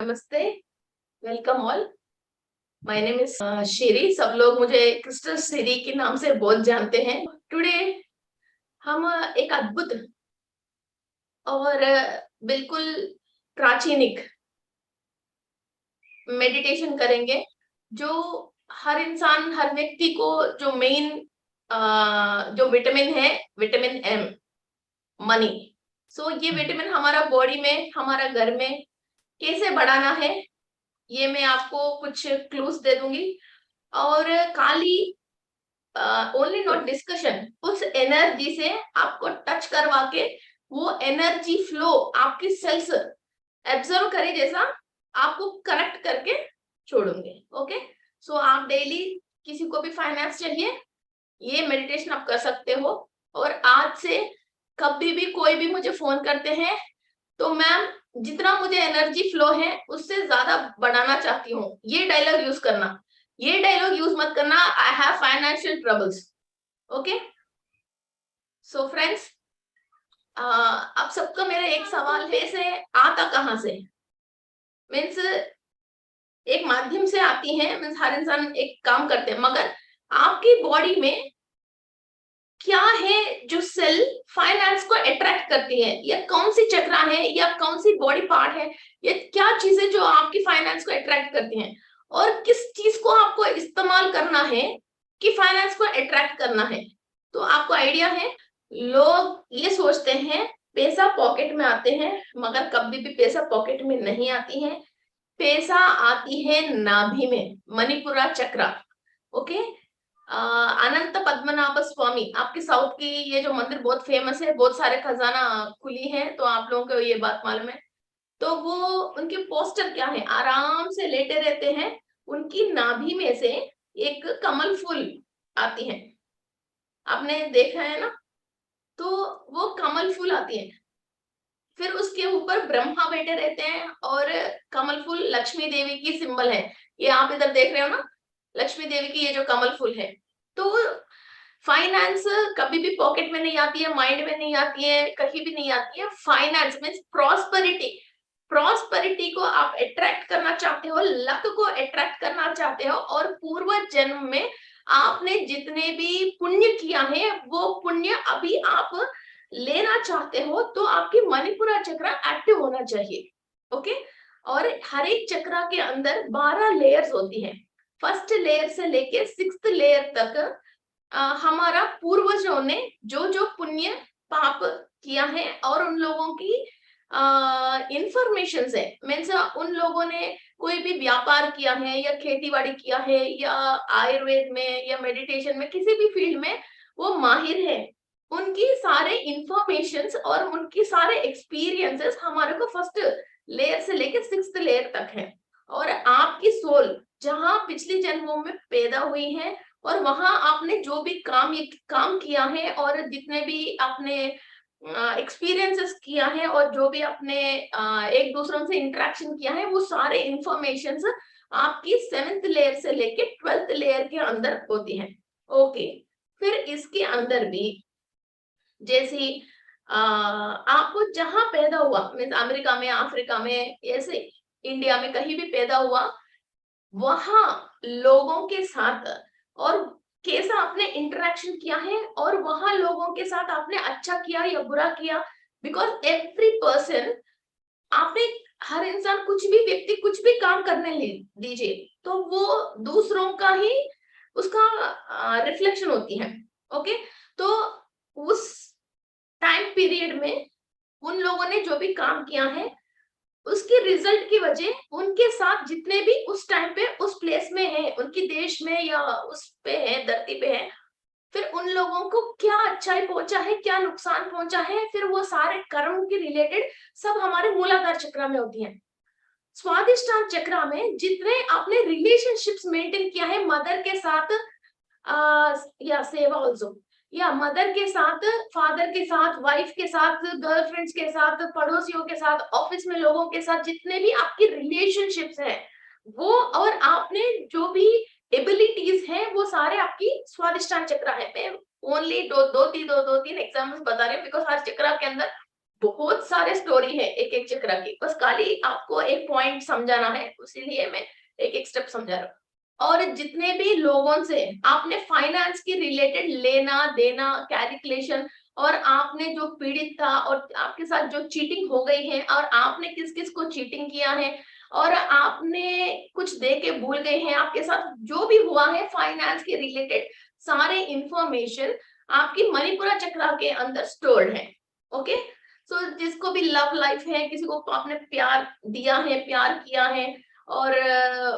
नमस्ते, welcome all. My name is शेरी। सब लोग मुझे क्रिस्टल शेरी के नाम से बहुत जानते हैं। टुडे हम एक अद्भुत और बिल्कुल प्राचीनिक मेडिटेशन करेंगे, जो हर इंसान, हर व्यक्ति को जो मेन जो विटामिन है, विटामिन एम, मनी। सो ये विटामिन हमारा बॉडी में, हमारा घर में कैसे बढ़ाना है, ये मैं आपको कुछ क्लूज दे दूंगी। और खाली ओनली नॉट डिस्कशन, उस एनर्जी से आपको टच करवा के वो एनर्जी फ्लो आपकी सेल्स एब्जॉर्व करे, जैसा आपको कनेक्ट करके छोड़ूंगे। ओके, सो आप डेली, किसी को भी फाइनेंस चाहिए, ये मेडिटेशन आप कर सकते हो। और आज से कभी भी कोई भी मुझे फोन करते हैं तो मैम, जितना मुझे एनर्जी फ्लो है उससे ज्यादा बढ़ाना चाहती हूँ, ये डायलॉग यूज करना। ये डायलॉग यूज मत करना, I have financial troubles. Okay, so friends, अब सबका मेरा एक सवाल है, से आता कहां से? मीन्स एक माध्यम से आती है, मीन्स हर इंसान एक काम करते हैं, मगर आपकी बॉडी में क्या है जो सेल फाइनेंस को अट्रैक्ट करती है, या कौन सी चक्रा है, या कौन सी बॉडी पार्ट है, या क्या चीजें जो आपकी फाइनेंस को अट्रैक्ट करती हैं, और किस चीज को आपको इस्तेमाल करना है कि फाइनेंस को अट्रैक्ट करना है। तो आपको आइडिया है? लोग ये सोचते हैं पैसा पॉकेट में आते हैं, मगर कभी भी पैसा पॉकेट में नहीं आती है। पैसा आती है नाभि में, मणिपुरा चक्रा। ओके, अनंत पद्मनाभ स्वामी, आपके साउथ की ये जो मंदिर बहुत फेमस है, बहुत सारे खजाना खुली है, तो आप लोगों को ये बात मालूम है। तो वो उनके पोस्टर क्या है, आराम से लेटे रहते हैं, उनकी नाभि में से एक कमल फूल आती है, आपने देखा है ना? तो वो कमल फूल आती है, फिर उसके ऊपर ब्रह्मा बैठे रहते हैं, और कमल फूल लक्ष्मी देवी की सिंबल है। ये आप इधर देख रहे हो ना, लक्ष्मी देवी की ये जो कमल फूल है। तो फाइनेंस कभी भी पॉकेट में नहीं आती है, माइंड में नहीं आती है, कहीं भी नहीं आती है। Finance means prosperity. प्रॉस्पेरिटी को आप अट्रैक्ट करना चाहते हो, लक को अट्रैक्ट करना चाहते हो, और पूर्व जन्म में आपने जितने भी पुण्य किया है वो पुण्य अभी आप लेना चाहते हो, तो आपकी मणिपुरा चक्र एक्टिव होना चाहिए। ओके, और हर एक चक्र के अंदर 12 लेयर्स होती हैं। फर्स्ट लेयर से लेके 6th लेयर तक हमारा पूर्वजों ने जो जो पुण्य पाप किया है, और उन लोगों की इंफॉर्मेशन है, मीन्स उन लोगों ने कोई भी व्यापार किया है, या खेती बाड़ी किया है, या आयुर्वेद में, या मेडिटेशन में, किसी भी फील्ड में वो माहिर है, उनकी सारे इंफॉर्मेशंस और उनकी सारे एक्सपीरियंसेस हमारे को फर्स्ट लेयर से लेकर 6th लेयर तक है। और आपकी सोल जहां पिछली जन्मों में पैदा हुई है, और वहां आपने जो भी काम किया है, और जितने भी आपने एक्सपीरियंसेस किया है, और जो भी आपने एक दूसरों से इंटरेक्शन किया है, वो सारे इंफॉर्मेशन आपकी 7th लेयर से लेके 12th लेयर के अंदर होती है। ओके, फिर इसके अंदर भी जैसे आपको जहां पैदा हुआ, मीन्स अमेरिका में, अफ्रीका में, ऐसे इंडिया में कहीं भी पैदा हुआ, वहां लोगों के साथ और कैसा आपने इंटरेक्शन किया है, और वहां लोगों के साथ आपने अच्छा किया या बुरा किया। बिकॉज एवरी पर्सन, आपने, हर इंसान, कुछ भी व्यक्ति कुछ भी काम करने दीजिए, तो वो दूसरों का ही उसका रिफ्लेक्शन होती है। ओके, तो उस टाइम पीरियड में उन लोगों ने जो भी काम किया है, उसके रिजल्ट की वजह उनके साथ जितने भी उस टाइम पे उस प्लेस में है, उनकी देश में या उस पे है, धरती पे है, फिर उन लोगों को क्या अच्छाई पहुंचा है, क्या नुकसान पहुंचा है, फिर वो सारे कर्म के रिलेटेड सब हमारे मूलाधार चक्र में होती है। स्वादिष्टान चक्र में जितने आपने रिलेशनशिप्स मेंटेन किया है, मदर के साथ, या सेवा ऑल्सो, या मदर के साथ, फादर के साथ, वाइफ के साथ, गर्लफ्रेंड्स के साथ, पड़ोसियों के साथ, ऑफिस में लोगों के साथ, जितने भी आपकी रिलेशनशिप्स है वो, और आपने जो भी एबिलिटीज है, वो सारे आपकी स्वादिष्टान चक्र है। मैं ओनली दो तीन एग्जाम्पल्स बता रही हूँ, बिकॉज हर चक्र के अंदर बहुत सारे स्टोरी है एक एक चक्र की, बस खाली आपको एक पॉइंट समझाना है, इसीलिए मैं एक एक स्टेप समझा रहा हूँ। और जितने भी लोगों से आपने फाइनेंस के रिलेटेड लेना देना कैलकुलेशन, और आपने जो पीड़ित था और आपके साथ जो चीटिंग हो गई है, और आपने किस किस को चीटिंग किया है, और आपने कुछ दे के भूल गए हैं, आपके साथ जो भी हुआ है फाइनेंस के रिलेटेड सारे इंफॉर्मेशन आपकी मणिपुरा चक्रा के अंदर स्टोर्ड है। ओके, सो जिसको भी लव लाइफ है, किसी को आपने प्यार दिया है, प्यार किया है, और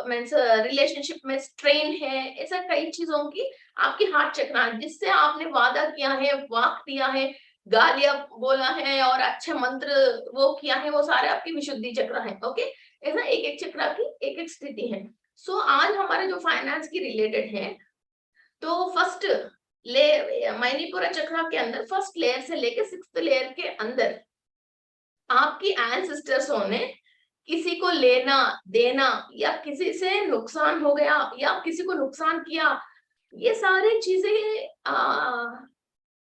मीन्स रिलेशनशिप में स्ट्रेन है, ऐसा कई चीजों की आपकी हार्ट चक्रा है, जिससे आपने वादा किया है, वाक दिया है, गालियां बोला है और अच्छे मंत्र वो किया है, वो सारे आपकी विशुद्धि चक्र है। ओके, ऐसा एक एक चक्र की एक एक स्थिति है। सो आज हमारे जो फाइनेंस की रिलेटेड है, तो फर्स्ट ले मणिपुरा चक्र के अंदर फर्स्ट लेयर से लेके 6th लेयर के अंदर आपकी एंसेस्टर्सों ने किसी को लेना देना, या किसी से नुकसान हो गया, या किसी को नुकसान किया, ये सारी चीजें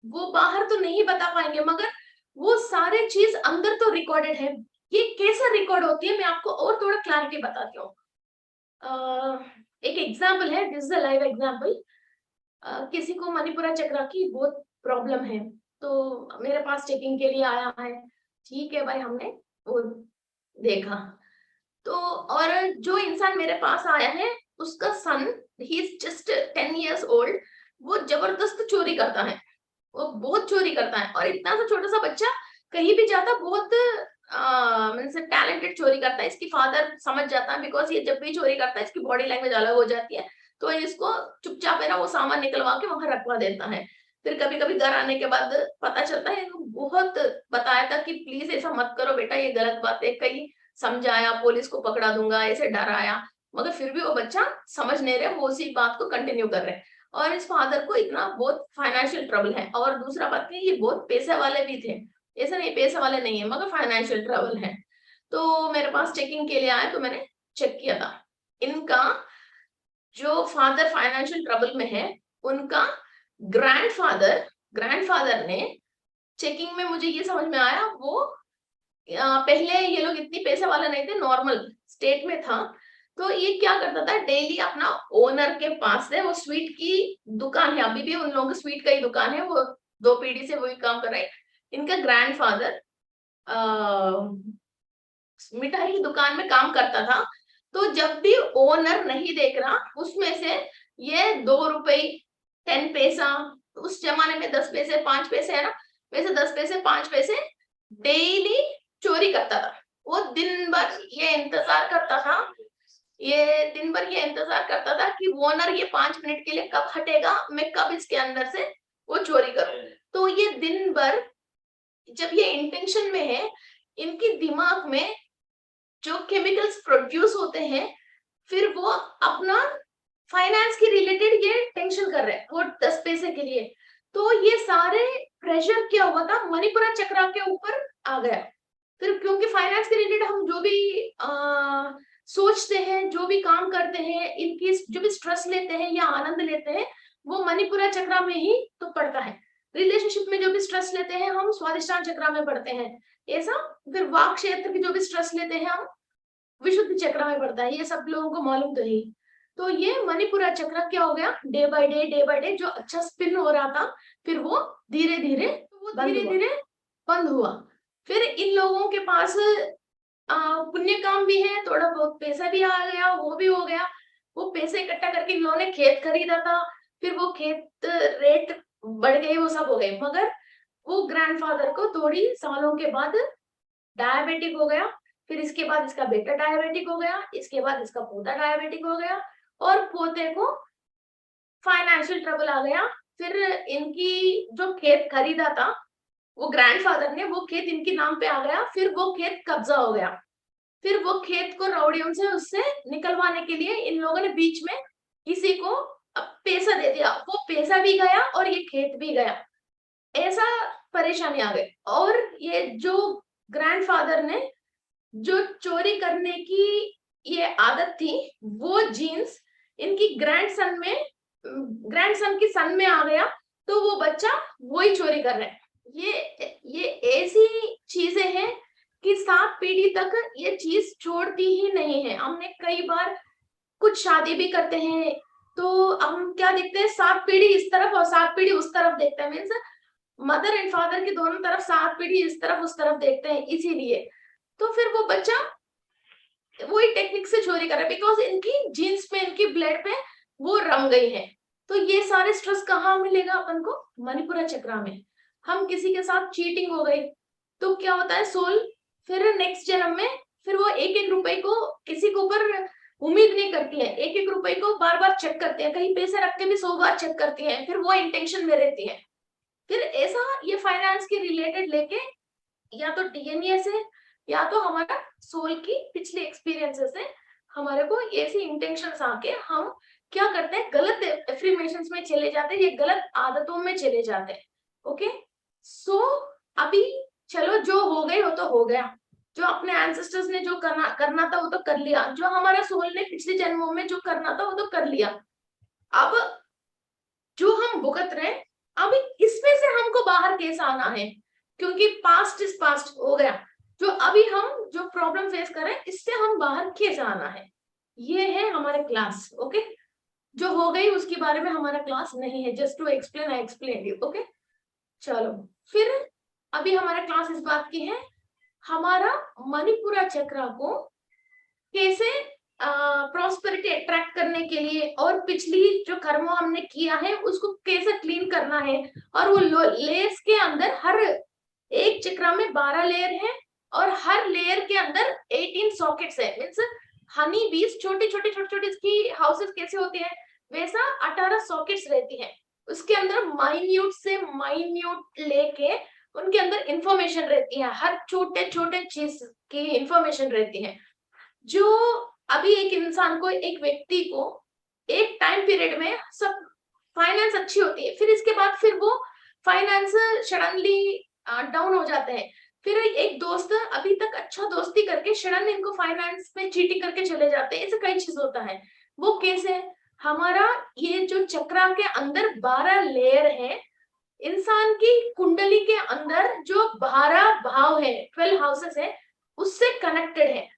वो बाहर तो नहीं बता पाएंगे, मगर वो सारे चीज अंदर तो रिकॉर्डेड है। ये कैसे रिकॉर्ड होती है, मैं आपको और थोड़ा क्लैरिटी बताती हूँ। एक एग्जाम्पल है, this is a live example. किसी को मणिपुरा चक्र की बहुत प्रॉब्लम है, तो मेरे पास चेकिंग के लिए आया है। ठीक है भाई, हमने वो देखा, तो और जो इंसान मेरे पास आया है, उसका son, he is just 10 years old, वो जबरदस्त चोरी करता है, वो बहुत चोरी करता है, और इतना सा छोटा सा बच्चा कहीं भी जाता, बहुत मीन्स टैलेंटेड चोरी करता है। इसकी फादर समझ जाता है, बिकॉज ये जब भी चोरी करता है इसकी बॉडी लैंग्वेज अलग हो जाती है, तो इसको चुपचाप है ना वो सामान निकलवा के वहां रखवा देता है। फिर कभी कभी घर आने के बाद पता चलता है, बहुत बताया था कि प्लीज ऐसा मत करो बेटा, ये गलत बात है, कहीं समझाया, पुलिस को पकड़ा दूंगा, ऐसे डराया, मगर फिर भी वो बच्चा समझ नहीं रहे, वो उसी बात को कंटिन्यू कर रहे हैं। और इस फादर को इतना बहुत फाइनेंशियल ट्रबल है, और दूसरा बात कि ये बहुत पैसे वाले भी थे, ऐसा नहीं पैसे वाले नहीं है, मगर फाइनेंशियल ट्रबल है। तो मेरे पास चेकिंग के लिए आए, तो मैंने चेक किया था, इनका जो फादर फाइनेंशियल ट्रबल में है, उनका ग्रैंडफादर ने, चेकिंग में मुझे ये समझ में आया, वो पहले ये लोग इतनी पैसे वाले नहीं थे, नॉर्मल स्टेट में था, तो ये क्या करता था, डेली अपना ओनर के पास से, वो स्वीट की दुकान है, अभी भी उन लोगों की स्वीट का ही दुकान है, वो 2 पीढ़ी से वही काम कर रहे हैं। इनका ग्रैंडफादर मिठाई की दुकान में काम करता था, तो जब भी ओनर नहीं देख रहा, उसमें से ये 2 रुपए 10 पैसा, उस जमाने में 10 पैसे 5 पैसे है ना, वैसे 10 पैसे 5 पैसे डेली चोरी करता था। वो दिन भर ये इंतजार करता था, कि ओनर ये 5 मिनट के लिए कब हटेगा, मैं कब इसके अंदर से वो चोरी करूं। तो ये दिन भर, जब ये इंटेंशन में है, इनके दिमाग में जो केमिकल्स प्रोड्यूस होते हैं, फिर वो अपना फाइनेंस के रिलेटेड ये टेंशन कर रहे हैं, वो 10 पैसे के लिए। तो ये सारे प्रेशर क्या हुआ था, मणिपुरा चक्र के ऊपर आ गया। फिर क्योंकि फाइनेंस के रिलेटेड हम जो भी सोचते हैं, जो भी काम करते हैं, इनकी जो भी स्ट्रेस लेते हैं या आनंद लेते हैं, वो मणिपुरा चक्र में ही तो पड़ता है। रिलेशनशिप में जो भी स्ट्रेस लेते हैं, हम स्वादिष्टान चक्र में पड़ते हैं, ऐसा। फिर वाक क्षेत्र की जो भी स्ट्रेस लेते हैं, हम विशुद्ध चक्र में पड़ता है, ये सब लोगों को मालूम तो ही। तो ये मणिपुरा चक्र क्या हो गया, डे बाय डे जो अच्छा स्पिन हो रहा था, फिर वो धीरे धीरे बंद हुआ। फिर इन लोगों के पास पुण्य काम भी है, थोड़ा बहुत पैसा भी आ गया, वो भी हो गया। वो पैसे इकट्ठा करके इन लोगों ने खेत खरीदा था, फिर वो खेत रेट बढ़ गए, वो सब हो गए, मगर वो ग्रैंडफादर को थोड़ी सालों के बाद डायबिटिक हो गया, फिर इसके बाद इसका बेटा डायबिटिक हो गया, इसके बाद इसका पोता डायबिटिक हो गया, और पोते को फाइनेंशियल ट्रबल आ गया। फिर इनकी जो खेत खरीदा था वो ग्रैंडफादर ने, वो खेत इनके नाम पे आ गया, फिर वो खेत कब्जा हो गया। फिर वो खेत को रौड़ियों से उससे निकलवाने के लिए इन लोगों ने बीच में किसी को पैसा दे दिया, वो पैसा भी गया और ये खेत भी गया, ऐसा परेशानी आ गई। और ये जो ग्रैंडफादर ने जो चोरी करने की ये आदत थी, वो जीन्स इनकी ग्रैंडसन की सन में आ गया, तो वो बच्चा वही चोरी कर रहा है। ये ऐसी चीजें हैं कि 7 पीढ़ी तक ये चीज छोड़ती ही नहीं है। हमने कई बार कुछ शादी भी करते हैं तो हम क्या देखते हैं, 7 पीढ़ी इस तरफ और 7 पीढ़ी उस तरफ देखते हैं। मीन्स मदर एंड फादर की दोनों तरफ 7 पीढ़ी इस तरफ उस तरफ देखते हैं, इसीलिए तो फिर वो बच्चा वही टेक्निक से चोरी कर रहा है, बिकॉज इनकी जीन्स में, इनकी ब्लड में वो रम गई है। तो ये सारे स्ट्रेस कहाँ मिलेगा अपन को? मणिपुरा चक्रा में। हम किसी के साथ चीटिंग हो गई तो क्या होता है, सोल फिर नेक्स्ट जन्म में फिर वो एक एक रुपए को किसी के ऊपर उम्मीद नहीं करती है, एक एक रुपए को बार बार चेक करते हैं, कहीं पैसे रख के भी 100 बार चेक करती है, फिर वो इंटेंशन में रहती है। फिर ऐसा ये फाइनेंस के रिलेटेड लेके या तो डीएनए से या तो हमारा सोल की पिछले एक्सपीरियंसेस से हमारे को ऐसी इंटेंशंस आके हम क्या करते हैं, गलत एफर्मेशंस में चले जाते हैं, ये गलत आदतों में चले जाते हैं। ओके, सो अभी चलो जो हो गई वो तो हो गया, जो अपने एंसेस्टर्स ने जो करना था वो तो कर लिया, जो हमारा सोल ने पिछले जन्मों में जो करना था वो तो कर लिया। अब जो हम भुगत रहे हैं, अब इसमें से हमको बाहर कैसे आना है, क्योंकि पास्ट इज पास्ट हो गया। जो अभी हम जो प्रॉब्लम फेस कर रहे हैं इससे हम बाहर कैसे आना है, ये है हमारे क्लास। ओके, जो हो गई उसके बारे में हमारा क्लास नहीं है, just to explain I explain you. Okay, चलो फिर अभी हमारा क्लास इस बात की है, हमारा मणिपुरा चक्र को कैसे प्रॉस्पेरिटी अट्रैक्ट करने के लिए और पिछली जो कर्म हमने किया है उसको कैसे क्लीन करना है। और वो लेयर्स के अंदर हर एक चक्र में 12 लेयर है और हर लेयर के अंदर 18 सॉकेट्स है। मीन्स हनी बीज छोटी छोटी छोटी छोटी इसकी हाउसेस कैसे होती है वैसा 18 सॉकेट्स रहती है, उसके अंदर माइन्यूट से माइन्यूट लेके उनके अंदर इंफॉर्मेशन रहती है, हर छोटे छोटे चीज की इंफॉर्मेशन रहती है। जो अभी एक इंसान को, एक व्यक्ति को एक टाइम पीरियड में सब फाइनेंस अच्छी होती है, फिर इसके बाद फिर वो फाइनेंस सडनली डाउन हो जाते हैं। फिर एक दोस्त अभी तक अच्छा दोस्ती करके सडनली इनको फाइनेंस में चीटिंग करके चले जाते हैं, ऐसे कई चीज होता है। वो कैसे? हमारा ये जो चक्रा के अंदर 12 लेयर है, इंसान की कुंडली के अंदर जो 12 भाव है, 12 हाउसेस है, उससे कनेक्टेड है।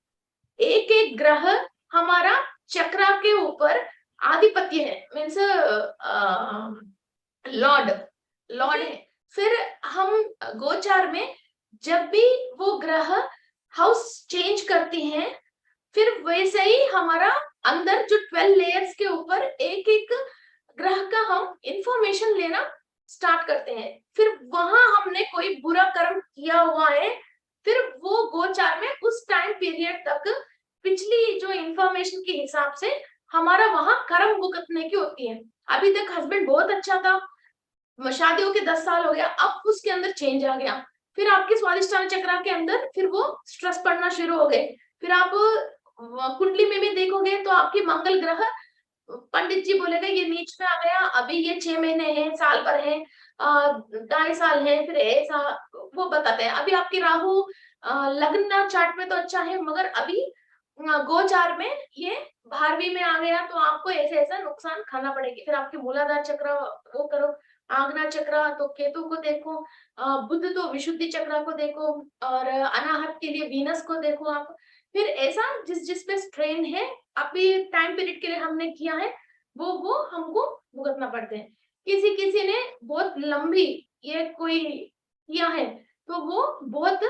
एक एक ग्रह हमारा चक्रा के ऊपर आधिपत्य है, मीन्स लॉर्ड लॉर्ड है। फिर हम गोचार में जब भी वो ग्रह हाउस चेंज करती हैं, फिर वैसे ही हमारा अंदर जो 12 लेयर्स के ऊपर एक एक ग्रह का हम इंफॉर्मेशन लेना स्टार्ट करते हैं। फिर वहां हमने कोई बुरा कर्म किया हुआ है, फिर वो गोचार में उस टाइम पीरियड तक पिछली जो इंफॉर्मेशन के हिसाब से हमारा वहां कर्म भुगतने की होती है। अभी तक हस्बैंड बहुत अच्छा था, शादियों के 10 साल हो गया, अब उसके अंदर चेंज आ गया, फिर आपके स्वादिष्टान चक्र के अंदर फिर वो स्ट्रेस पड़ना शुरू हो गए। फिर आप कुंडली में भी देखोगे तो आपकी मंगल ग्रह, पंडित जी बोलेगा ये नीच में आ गया, अभी ये 6 महीने हैं, साल भर है, 2.5 साल है, फिर ऐसा वो बताते हैं। अभी आपकी राहु लग्न चार्ट में तो अच्छा है, मगर अभी गोचार में ये 12वीं में आ गया तो आपको ऐसे ऐसा नुकसान खाना पड़ेगी। फिर आपके मूलाधार चक्र वो करो, आग्ना चक्र तो केतु को देखो, बुध तो विशुद्धि चक्र को देखो, और अनाहत के लिए वीनस को देखो आप। फिर ऐसा जिस जिस पे स्ट्रेन है अभी टाइम पीरियड के लिए हमने किया है वो हमको भुगतना पड़ते हैं। किसी किसी ने बहुत लंबी ये कोई किया है तो वो बहुत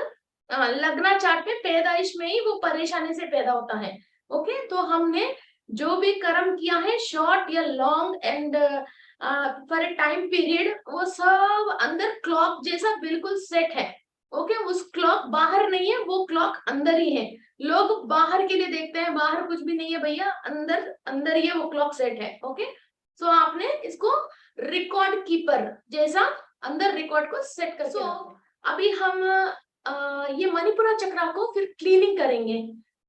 लग्ना चार्ट में पैदाइश में ही वो परेशानी से पैदा होता है। ओके, तो हमने जो भी कर्म किया है शॉर्ट या long and for a time period, वो सब अंदर क्लॉक जैसा बिल्कुल सेट है। ओके, उस क्लॉक बाहर नहीं है, वो क्लॉक अंदर ही है। लोग बाहर के लिए देखते हैं, बाहर कुछ भी नहीं है भैया, अंदर अंदर ही वो क्लॉक सेट है। ओके, सो आपने इसको रिकॉर्ड कीपर जैसा अंदर रिकॉर्ड को सेट कर। सो अभी हम ये मणिपुरा चक्र को फिर क्लीनिंग करेंगे,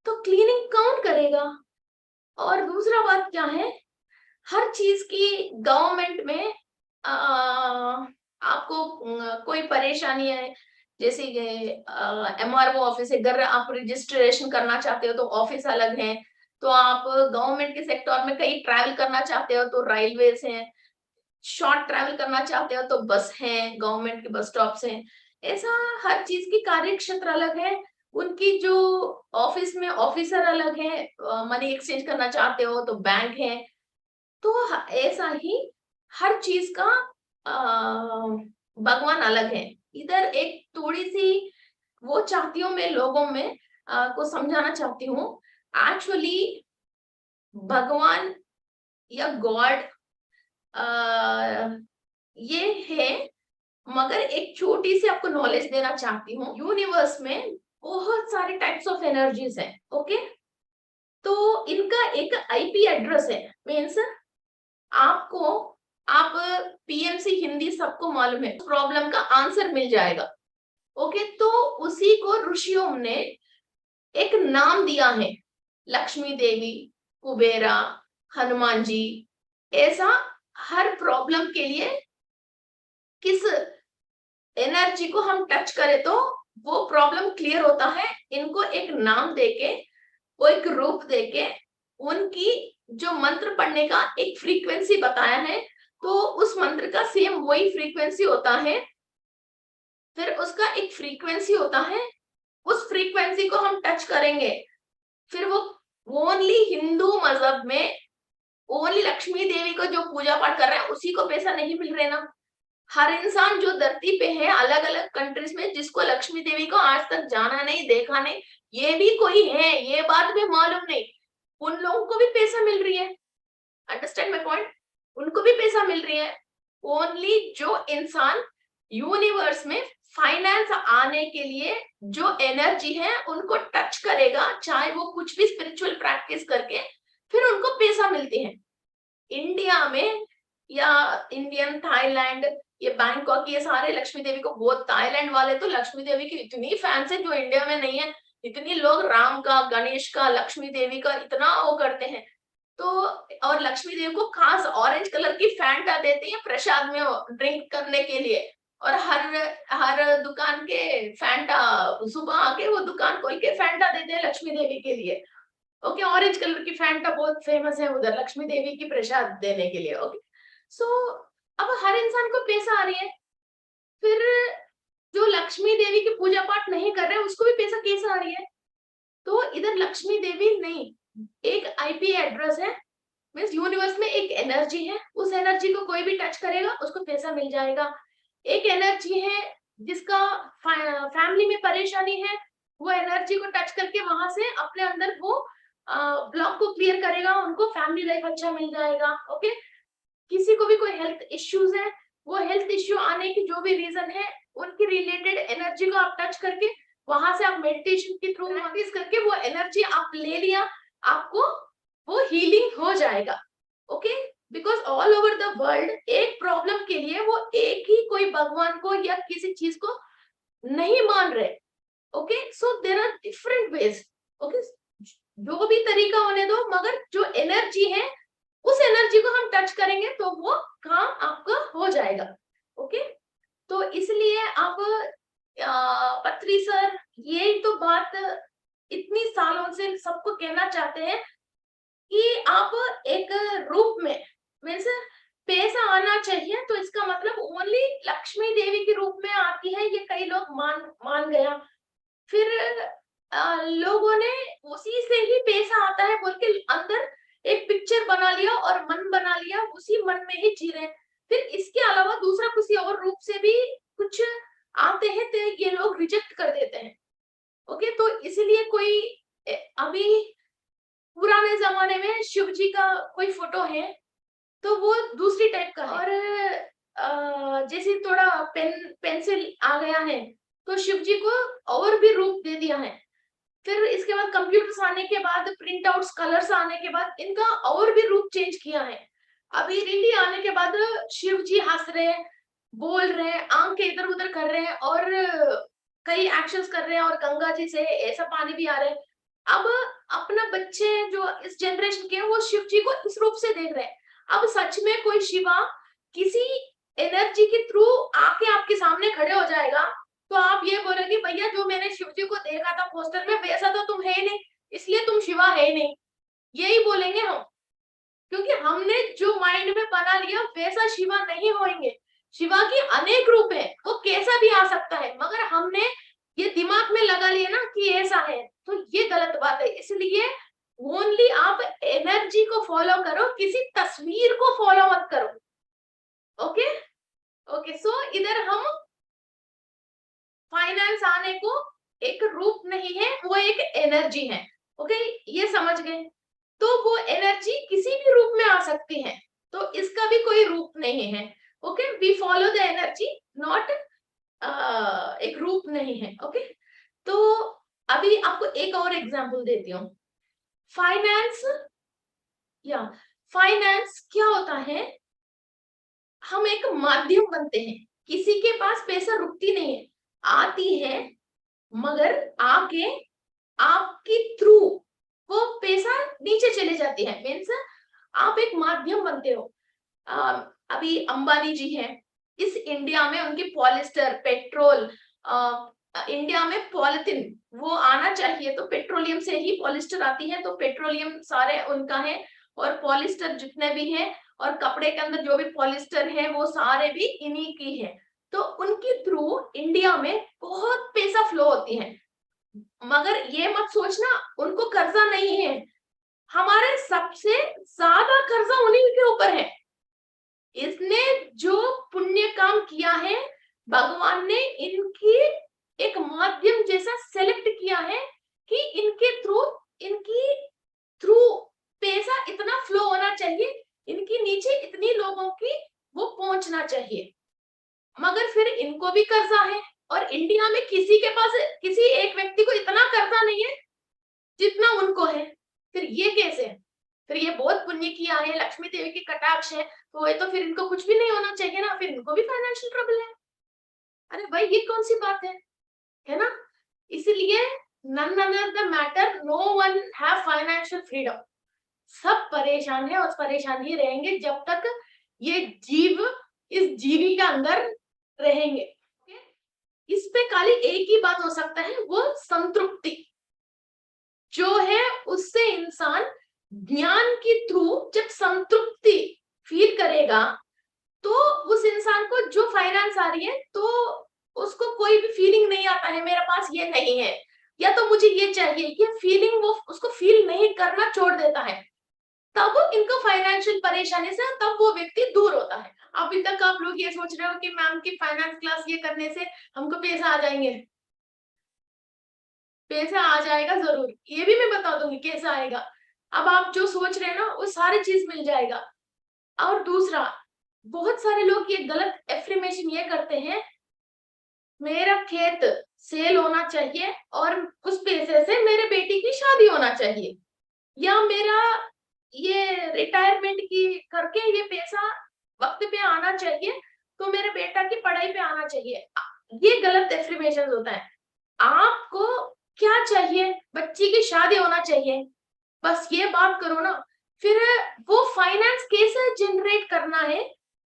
तो क्लीनिंग कौन करेगा? और दूसरा बात क्या है, हर चीज की गवर्नमेंट में आपको कोई परेशानी है, जैसे MRO ऑफिस है, अगर आप रजिस्ट्रेशन करना चाहते हो तो ऑफिस अलग है, तो आप गवर्नमेंट के सेक्टर में कहीं ट्रैवल करना चाहते हो तो रेलवेज हैं, शॉर्ट ट्रैवल करना चाहते हो तो बस है, गवर्नमेंट के बस स्टॉप हैं। ऐसा हर चीज की कार्य क्षेत्र अलग है, उनकी जो ऑफिस में ऑफिसर अलग है, मनी एक्सचेंज करना चाहते हो तो बैंक है। तो ऐसा ही हर चीज का भगवान अलग है। इधर एक थोड़ी सी वो चाहती हूँ मैं लोगों में को समझाना चाहती हूँ। एक्चुअली भगवान या गॉड ये है, मगर एक छोटी सी आपको नॉलेज देना चाहती हूँ। यूनिवर्स में बहुत सारे टाइप्स ऑफ एनर्जीज हैं, ओके। तो इनका एक आईपी एड्रेस है, मीन्स आपको, आप पीएमसी हिंदी सबको मालूम है, प्रॉब्लम का आंसर मिल जाएगा, ओके। तो उसी को ऋषियों ने एक नाम दिया है, लक्ष्मी देवी, कुबेरा, हनुमान जी। ऐसा हर प्रॉब्लम के लिए किस एनर्जी को हम टच करें तो वो प्रॉब्लम क्लियर होता है। इनको एक नाम देके, वो एक रूप देके, उनकी जो मंत्र पढ़ने का एक फ्रीक्वेंसी बताया है, तो उस मंत्र का सेम वही फ्रीक्वेंसी होता है। फिर उसका एक फ्रीक्वेंसी होता है, उस फ्रीक्वेंसी को हम टच करेंगे, फिर वो ओनली हिंदू मजहब में ओनली लक्ष्मी देवी को जो पूजा पाठ कर रहे हैं उसी को पैसा नहीं मिल रहे ना। हर इंसान जो धरती पे है अलग अलग कंट्रीज में, जिसको लक्ष्मी देवी को आज तक जाना नहीं, देखा नहीं, ये भी कोई है, ये बात भी मालूम नहीं, उन लोगों को भी पैसा मिल रही है। Understand my point? उनको भी पैसा मिल रही है। ओनली जो इंसान यूनिवर्स में फाइनेंस आने के लिए जो एनर्जी है उनको टच करेगा, चाहे वो कुछ भी स्पिरिचुअल प्रैक्टिस करके, फिर उनको पैसा मिलती है। इंडिया में या इंडियन, थाईलैंड, ये बैंकॉक, ये सारे लक्ष्मी देवी को बहुत, थाईलैंड वाले तो लक्ष्मी देवी की इतनी फैंस है जो इंडिया में नहीं है। इतनी लोग राम का, गणेश का, लक्ष्मी देवी का इतना वो करते हैं। तो और लक्ष्मी देवी को खास ऑरेंज कलर की फैंटा देते हैं प्रसाद में ड्रिंक करने के लिए। और हर हर दुकान के फैंटा, सुबह आके वो दुकान खोल के फैंटा देते हैं लक्ष्मी देवी के लिए, ओके। ऑरेंज कलर की फैंटा बहुत फेमस है उधर लक्ष्मी देवी की प्रसाद देने के लिए, ओके। सो अब हर इंसान को पैसा आ रही है, फिर जो लक्ष्मी देवी की पूजा पाठ नहीं कर रहे उसको भी पैसा कैसे आ रही है? तो इधर लक्ष्मी देवी नहीं, एक आईपी एड्रेस है, मीन्स यूनिवर्स में एक एनर्जी है, उस एनर्जी को कोई भी टच करेगा उसको पैसा मिल जाएगा। एक एनर्जी है जिसका फैमिली में परेशानी है, वो एनर्जी को टच करके वहां से अपने अंदर वो ब्लॉक को क्लियर करेगा, उनको फैमिली लाइफ अच्छा मिल जाएगा, ओके। किसी को भी कोई हेल्थ इश्यूज है, वो हेल्थ इश्यू आने की जो भी रीजन है, उनकी रिलेटेड एनर्जी को आप टच करके वहां से आप मेडिटेशन के थ्रू प्रैक्टिस करके वो एनर्जी आप ले लिया, आपको वो हीलिंग हो जाएगा, okay. Because all over the world एक प्रॉब्लम के लिए वो एक ही कोई भगवान को या किसी चीज को नहीं मान रहे, okay. So there are different ways, okay. जो भी तरीका होने दो, मगर जो एनर्जी है उस एनर्जी को हम टच करेंगे तो वो काम आपका हो जाएगा, ओके। तो इसलिए अब पत्री सर ये तो बात इतनी सालों से सबको कहना चाहते हैं कि आप एक रूप में, वैसे पैसा आना चाहिए, तो इसका मतलब ओनली लक्ष्मी देवी के रूप में आती है, ये कई लोग मान गया। फिर लोगों ने उसी से ही पैसा आता है बोल के अंदर एक पिक्चर बना लिया और मन बना लिया, उसी मन में ही जी रहे हैं। फिर इसके अलावा दूसरा किसी और रूप से भी कुछ आते हैं तो ये लोग रिजेक्ट कर देते हैं, ओके। तो इसलिए कोई अभी पुराने जमाने में शिव जी का कोई फोटो है तो वो दूसरी टाइप का है, और जैसे थोड़ा पेंसिल आ गया है तो शिव जी को और भी रूप दे दिया है। फिर इसके बाद कंप्यूटर्स आने के बाद, प्रिंट आउट्स, कलर्स आने के बाद इनका और भी रूप चेंज किया है। अभी 3D आने के बाद शिव जी हंस रहे हैं, बोल रहे हैं, आंखें इधर उधर कर रहे हैं और कई एक्शंस कर रहे हैं, और गंगा जी से ऐसा पानी भी आ रहा है। अब अपना बच्चे जो इस जनरेशन के हैं वो शिव जी को इस रूप से देख रहे हैं। अब सच में कोई शिवा किसी एनर्जी के थ्रू आके आपके सामने खड़े हो जाएगा तो आप ये बोलोगे भैया जो मैंने शिव जी को देखा था पोस्टर में वैसा तो तुम है नहीं, इसलिए तुम शिवा है नहीं, यही बोलेंगे हम। क्योंकि हमने जो माइंड में बना लिया वैसा शिवा नहीं होंगे। शिवा की अनेक रूप है, वो कैसा भी आ सकता है, मगर हमने ये दिमाग में लगा लिया ना कि ऐसा है, तो ये गलत बात है। इसलिए ओनली आप एनर्जी को फॉलो करो, किसी तस्वीर को फॉलो मत करो। ओके ओके, सो इधर हम फाइनेंस आने को एक रूप नहीं है, वो एक एनर्जी है। ओके, ये समझ गए। तो वो एनर्जी किसी भी रूप में आ सकती है, तो इसका भी कोई रूप नहीं है। Okay, we follow the energy, not एक रूप नहीं है। ओके, तो अभी आपको एक और एग्जांपल देती हूँ। फाइनेंस, या फाइनेंस क्या होता है, हम एक माध्यम बनते हैं, किसी के पास पैसा रुकती नहीं है, आती है, मगर आके आपकी थ्रू वो पैसा नीचे चले जाती है। मीन्स आप एक माध्यम बनते हो। अभी अंबानी जी हैं, इस इंडिया में उनकी पॉलिस्टर, पेट्रोल, इंडिया में पॉलिथीन वो आना चाहिए, तो पेट्रोलियम से ही पॉलिस्टर आती है, तो पेट्रोलियम सारे उनका है, और पॉलिस्टर जितने भी हैं, और कपड़े के अंदर जो भी पॉलिस्टर है वो सारे भी इन्हीं की है। तो उनकी थ्रू इंडिया में बहुत पैसा फ्लो होती है, मगर ये मत सोचना उनको कर्जा नहीं है, हमारे सबसे ज्यादा कर्जा उन्हीं के ऊपर है। इसने जो पुण्य काम किया है, भगवान ने इनकी एक माध्यम जैसा सेलेक्ट किया है कि इनकी थ्रू पैसा इतना फ्लो होना चाहिए, इनकी नीचे इतनी लोगों की वो पहुंचना चाहिए, मगर फिर इनको भी कर्जा है। और इंडिया में किसी के पास, किसी एक व्यक्ति को इतना कर्जा नहीं है जितना उनको है। फिर ये कैसे है? फिर ये बहुत पुण्य किया है, लक्ष्मी देवी की कटाक्ष है, तो ये तो फिर इनको कुछ भी नहीं होना चाहिए ना, फिर इनको भी फाइनेंशियल ट्रबल है। अरे भाई, ये कौन सी बात है ना? इसलिए none other the matter, no one have financial freedom। सब परेशान है और परेशान ही रहेंगे जब तक ये जीव इस जीवी के अंदर रहेंगे। इस पे खाली एक ही बात हो सकता है, वो संतृप्ति जो है, उससे इंसान ज्ञान की थ्रू जब संतृप्ति फील करेगा, तो उस इंसान को जो फाइनेंस आ रही है, तो उसको कोई भी फीलिंग नहीं आता है मेरे पास ये नहीं है, या तो मुझे ये चाहिए, ये फीलिंग वो उसको फील नहीं करना छोड़ देता है, तब इनको फाइनेंशियल परेशानी से तब वो व्यक्ति दूर होता है। अभी तक आप लोग ये सोच रहे हो कि मैम की फाइनेंस क्लास ये करने से हमको पैसा आ जाएंगे, पैसा आ जाएगा जरूर, ये भी मैं बता दूंगी कैसा आएगा। अब आप जो सोच रहे हैं ना, वो सारी चीज मिल जाएगा। और दूसरा, बहुत सारे लोग ये गलत एफर्मेशन ये करते हैं, मेरा खेत सेल होना चाहिए और उस पैसे से मेरे बेटी की शादी होना चाहिए, या मेरा ये रिटायरमेंट की करके ये पैसा वक्त पे आना चाहिए, तो मेरे बेटा की पढ़ाई पे आना चाहिए। ये गलत एफर्मेशन होता है। आपको क्या चाहिए? बच्ची की शादी होना चाहिए, बस ये बात करो ना। फिर वो फाइनेंस कैसे जनरेट करना है,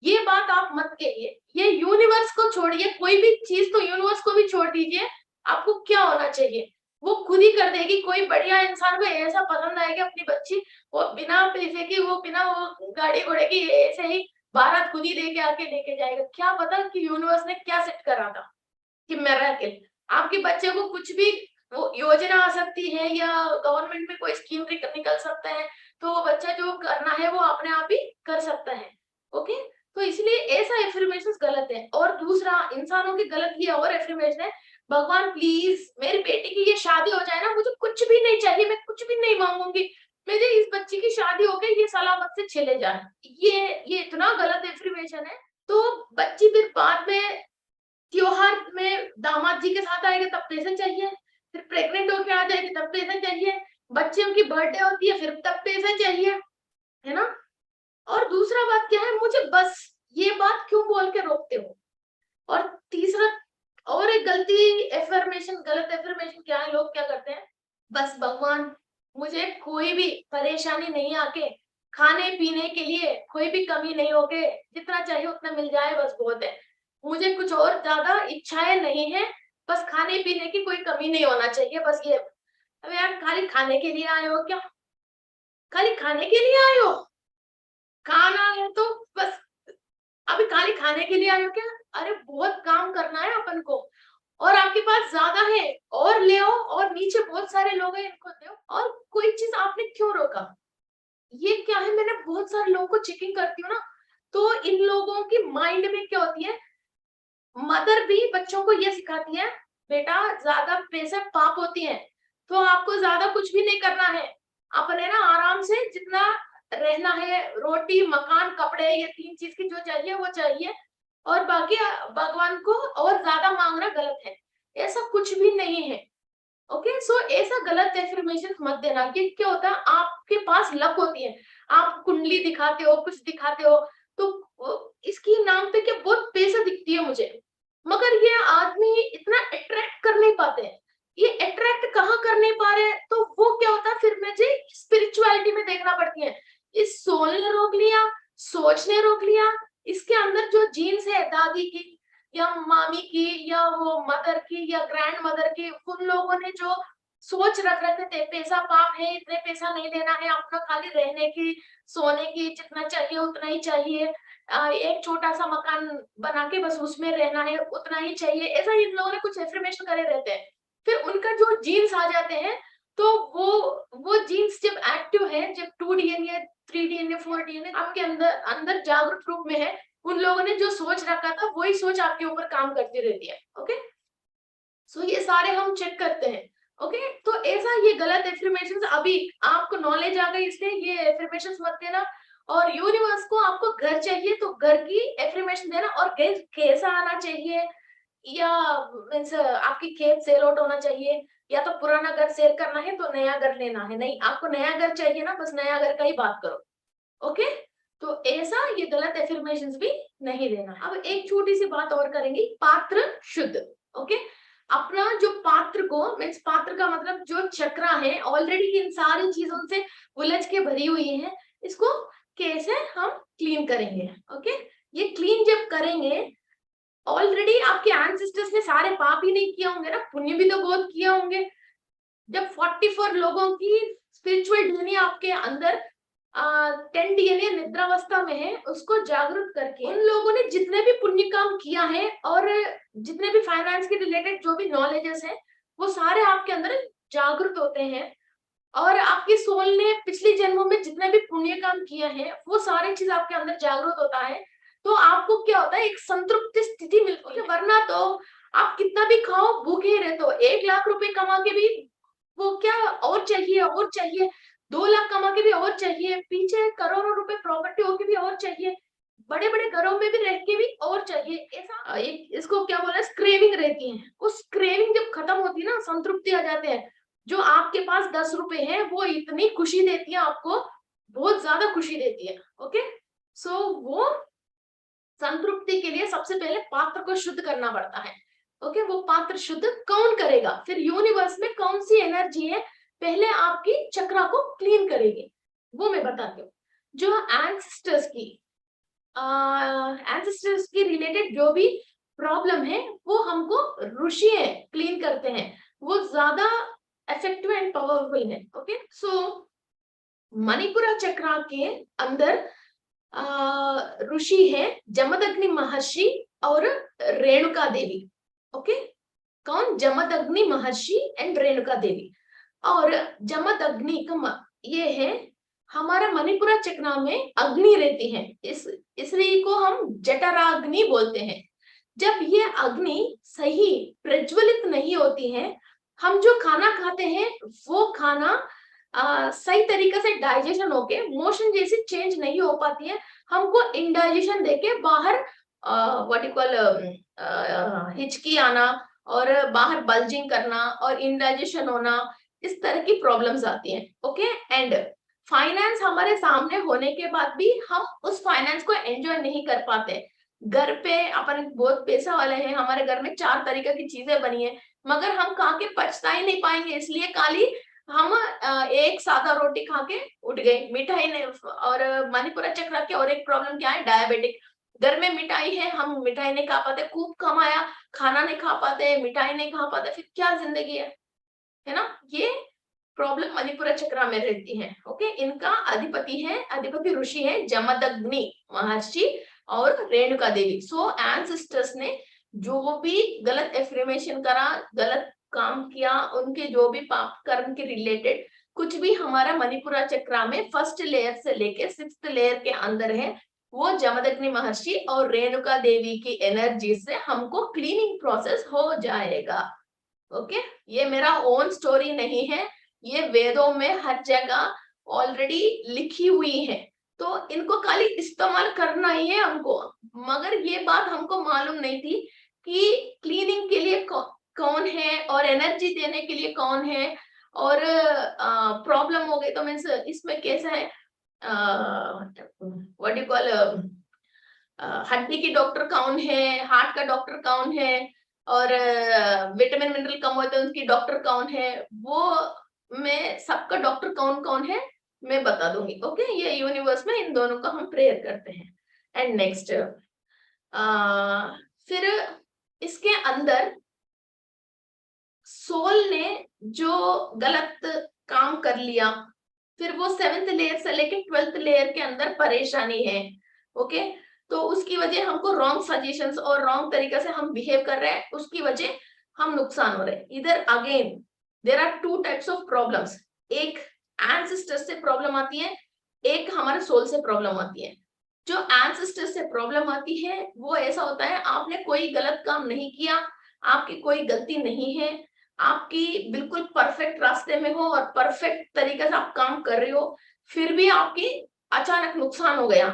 ये बात आप मत कहिए। ये यूनिवर्स को छोड़िए, कोई भी चीज तो यूनिवर्स को भी छोड़ दीजिए। आपको क्या होना चाहिए वो खुद ही कर देगी। कोई बढ़िया इंसान को ऐसा पसंद आएगा अपनी बच्ची, वो बिना पैसे की, वो बिना वो गाड़ी घोड़े की, ऐसे ही बारात खुद ही लेके आके लेके जाएगा। क्या पता कि यूनिवर्स ने क्या सेट करा था कि मिरेकल, आपके बच्चे को कुछ भी वो योजना आ सकती है, या गवर्नमेंट में कोई स्कीम निकल सकता है, तो वो बच्चा जो करना है वो अपने आप ही कर सकता है। ओके, तो इसलिए ऐसा एफर्मेशन गलत है। और दूसरा, इंसानों की गलत ये और एफर्मेशन है, भगवान प्लीज मेरी बेटी की ये शादी हो जाए ना, मुझे कुछ भी नहीं चाहिए, मैं कुछ भी नहीं मांगूंगी, मुझे इस बच्ची की शादी हो गई, ये सलामत से चले जाए। ये इतना गलत एफर्मेशन है। तो बच्ची फिर बाद में त्योहार में दामाद जी के साथ आएगा तब पैसे चाहिए, फिर प्रेग्नेंट होके आ जाएगी तब पैसे चाहिए, बच्चे की बर्थडे होती है फिर तब पैसे चाहिए, है ना? और दूसरा बात क्या है, मुझे बस ये बात क्यों बोल के रोकते हो? और तीसरा, और एक गलत एफर्मेशन क्या है, लोग क्या करते हैं, बस भगवान मुझे कोई भी परेशानी नहीं आके, खाने पीने के लिए कोई भी कमी नहीं होके, जितना चाहिए उतना मिल जाए बस बहुत है, मुझे कुछ और ज्यादा इच्छाएं नहीं है, बस खाने पीने की कोई कमी नहीं होना चाहिए, बस ये। अब यार, खाली खाने के लिए आए हो क्या? खाली खाने के लिए आए हो? खाना है तो बस अभी खाली खाने के लिए आए हो क्या? अरे बहुत काम करना है अपन को, और आपके पास ज्यादा है और ले आओ, और नीचे बहुत सारे लोग हैं इनको दो, और कोई चीज आपने क्यों रोका? ये क्या है, मैंने बहुत सारे लोगों को चेकिंग करती हूँ ना, तो इन लोगों की माइंड में क्या होती है, मदर भी बच्चों को ये सिखाती है, बेटा ज्यादा पैसे पाप होती है, तो आपको ज्यादा कुछ भी नहीं करना है, अपने ना आराम से जितना रहना है, रोटी मकान कपड़े, ये तीन चीज की जो चाहिए वो चाहिए, और बाकी भगवान को और ज्यादा मांगना गलत है, ऐसा कुछ भी नहीं है। ओके, सो ऐसा गलत एफर्मेशन मत देना कि क्या होता है, आपके पास लक होती है, आप कुंडली दिखाते हो, कुछ दिखाते हो, तो इसकी नाम पे क्या बहुत पैसा दिखती है मुझे, मगर ये आदमी इतना अट्रैक्ट कर नहीं पाते हैं। ये अट्रैक्ट कहाँ कर नहीं पा रहे हैं, तो वो क्या होता है, फिर मुझे स्पिरिचुअलिटी में देखना पड़ती है। इस सोल ने रोक लिया, सोच ने रोक लिया, इसके अंदर जो जीन्स है दादी की या मामी की या वो मदर की या ग्रैंड मदर की, उन लोगों ने जो सोच रख रखे थे, पैसा पाप है, इतने पैसा नहीं देना है, अपना खाली रहने की सोने की जितना चाहिए उतना ही चाहिए, एक छोटा सा मकान बना के बस उसमें रहना है, उतना ही चाहिए, ऐसा इन लोगों ने कुछ एफर्मेशन करे रहते हैं। फिर उनका जो जीन्स आ जाते हैं, तो वो जीन्स जब एक्टिव है, जब 2 डीएनए 3 डीएनए 4 डीएनए आपके अंदर अंदर जागरूक रूप में है, उन लोगों ने जो सोच रखा था वही सोच आपके ऊपर काम करती रहती है। ओके, सो ये सारे हम चेक करते हैं। ओके, तो ऐसा ये गलत एफर्मेशन, अभी आपको नॉलेज आ गई इसलिए ये एफर्मेशन मत देना, और यूनिवर्स को आपको घर चाहिए तो घर की एफर्मेशन देना, और घर कैसा आना चाहिए, या मीन्स आपकी खेत सेल आउट होना चाहिए, या तो पुराना घर सेल करना है तो नया घर लेना है, नहीं आपको नया घर चाहिए ना, बस नया घर का ही बात करो। ओके, तो ऐसा ये गलत एफर्मेशंस भी नहीं देना। अब एक छोटी सी बात और करेंगे, पात्र शुद्ध। ओके, अपना जो पात्र को, मीन्स पात्र का मतलब जो चक्रा है, ऑलरेडी इन सारी चीजों से उलझ के भरी हुई है, इसको कैसे हम क्लीन करेंगे। ओके, ये क्लीन जब करेंगे, ऑलरेडी आपके एंसेस्टर्स ने सारे पाप ही नहीं किए होंगे ना, पुण्य भी तो बहुत किए होंगे। जब 44 लोगों की स्पिरिचुअल डीएनए आपके अंदर 10 डीएनए निद्रावस्था में है, उसको जागरूक करके उन लोगों ने जितने भी पुण्य काम किया है, और जितने भी फाइनेंस के रिलेटेड जो भी नॉलेजेस है, वो सारे आपके अंदर जागरूक होते हैं, और आपकी सोल ने पिछले जन्मों में जितने भी पुण्य काम किया है, वो सारी चीज आपके अंदर जागरूक होता है, तो आपको क्या होता है, एक संतृप्त स्थिति मिलती है। वरना तो आप कितना भी खाओ भूखे ही रहते हो, 1 लाख रुपए कमा के भी वो क्या और चाहिए और चाहिए, 2 लाख कमा के भी और चाहिए, पीछे करोड़ों रुपए प्रॉपर्टी होके भी और चाहिए, बड़े बड़े घरों में भी रह के भी और चाहिए, ऐसा एक इसको क्या बोला, क्रेविंग रहती है। उस क्रेविंग जब खत्म होती है ना, संतृप्ति आ जाते हैं, जो आपके पास 10 रुपए है वो इतनी खुशी देती है आपको, बहुत ज्यादा खुशी देती है। ओके, सो वो संतृप्ति के लिए सबसे पहले पात्र को शुद्ध करना पड़ता है। ओके, वो पात्र शुद्ध कौन करेगा, फिर यूनिवर्स में कौन सी एनर्जी है पहले आपकी चक्रा को क्लीन करेगी, वो मैं बताती हूँ। जो एंसेस्टर्स की रिलेटेड जो भी प्रॉब्लम है, वो हमको ऋषि क्लीन करते हैं, वो ज्यादा इफेक्टिव एंड पावरफुल है। ओके, सो मणिपुरा चक्रा के अंदर ऋषि है जमदग्नि महर्षि और रेणुका देवी। ओके, कौन, जमदग्नि महर्षि एंड रेणुका देवी। और जमदग्नि का ये है, हमारा मणिपुरा चक्रा में अग्नि रहती है, इसलिए को हम जठराग्नि बोलते हैं। जब ये अग्नि सही प्रज्वलित नहीं होती है, हम जो खाना खाते हैं वो खाना सही तरीके से डाइजेशन होके मोशन जैसी चेंज नहीं हो पाती है, हमको इंडाइजेशन देके बाहर व्हाट यू कॉल हिचकी आना, और बाहर बल्जिंग करना और इंडाइजेशन होना, इस तरह की प्रॉब्लम्स आती हैं। ओके, एंड फाइनेंस हमारे सामने होने के बाद भी हम उस फाइनेंस को एंजॉय नहीं कर पाते। घर पे अपन बहुत पैसा वाले हैं, हमारे घर में 4 तरीके की चीजें बनी है, मगर हम खा के पछता ही नहीं पाएंगे, इसलिए खाली हम एक सादा रोटी खा के उठ गए, मिठाई नहीं। और मणिपुरा चक्र की और एक प्रॉब्लम क्या है, डायबिटिक। घर में मिठाई है, हम मिठाई नहीं खा पाते, खूब कमाया, खाना नहीं खा पाते, मिठाई नहीं खा पाते, फिर क्या जिंदगी है ना। ये प्रॉब्लम मणिपुरा चक्र में रहती है। ओके, इनका अधिपति ऋषि है जमदग्नि महर्षि और रेणुका देवी। सो एंसेस्टर्स ने जो भी गलत एफर्मेशन करा, गलत काम किया, उनके जो भी पाप कर्म के रिलेटेड कुछ भी हमारा मणिपुरा चक्र में फर्स्ट लेयर से लेके 6th लेयर के अंदर है, वो जमदग्नि महर्षि और रेणुका देवी की एनर्जी से हमको क्लीनिंग प्रोसेस हो जाएगा। ओके, ये मेरा ओन स्टोरी नहीं है, ये वेदों में हर जगह ऑलरेडी लिखी हुई है। तो इनको खाली इस्तेमाल करना ही है हमको। मगर ये बात हमको मालूम नहीं थी कि क्लीनिंग के लिए कौन है और एनर्जी देने के लिए कौन है, और प्रॉब्लम हो गई तो मीन्स इसमें कैसा है, व्हाट यू कॉल, हड्डी की डॉक्टर कौन है, हार्ट का डॉक्टर कौन है, और विटामिन मिनरल कम होते हैं उसकी डॉक्टर कौन है, वो मैं सबका डॉक्टर कौन कौन है मैं बता दूंगी। ओके, ये यूनिवर्स में इन दोनों का हम प्रेयर करते हैं। एंड नेक्स्ट फिर इसके अंदर सोल ने जो गलत काम कर लिया, फिर वो 7th लेयर से लेके 12th लेयर के अंदर परेशानी है। ओके, तो उसकी वजह हमको रॉन्ग सजेशंस और रॉन्ग तरीके से हम बिहेव कर रहे हैं, उसकी वजह हम नुकसान हो रहे हैं। इधर again there are 2 types of problems, एक एंसेस्टर से प्रॉब्लम आती है, एक हमारे सोल से प्रॉब्लम आती है। जो एंसेस्टर से प्रॉब्लम आती है वो ऐसा होता है, आपने कोई गलत काम नहीं किया, आपकी कोई गलती नहीं है, आपकी बिल्कुल परफेक्ट रास्ते में हो और परफेक्ट तरीके से आप काम कर रहे हो, फिर भी आपकी अचानक नुकसान हो गया,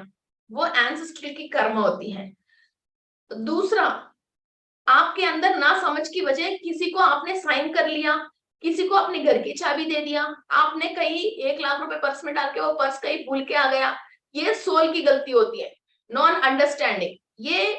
वो एंसेस्ट्रल की कर्म होती है। दूसरा, आपके अंदर ना समझ की वजह किसी को आपने साइन कर लिया, किसी को अपने घर की चाबी दे दिया, आपने कहीं 1 लाख रुपए पर्स में डाल के वो पर्स कहीं भूल के आ गया, ये सोल की गलती होती है। नॉन अंडरस्टैंडिंग, ये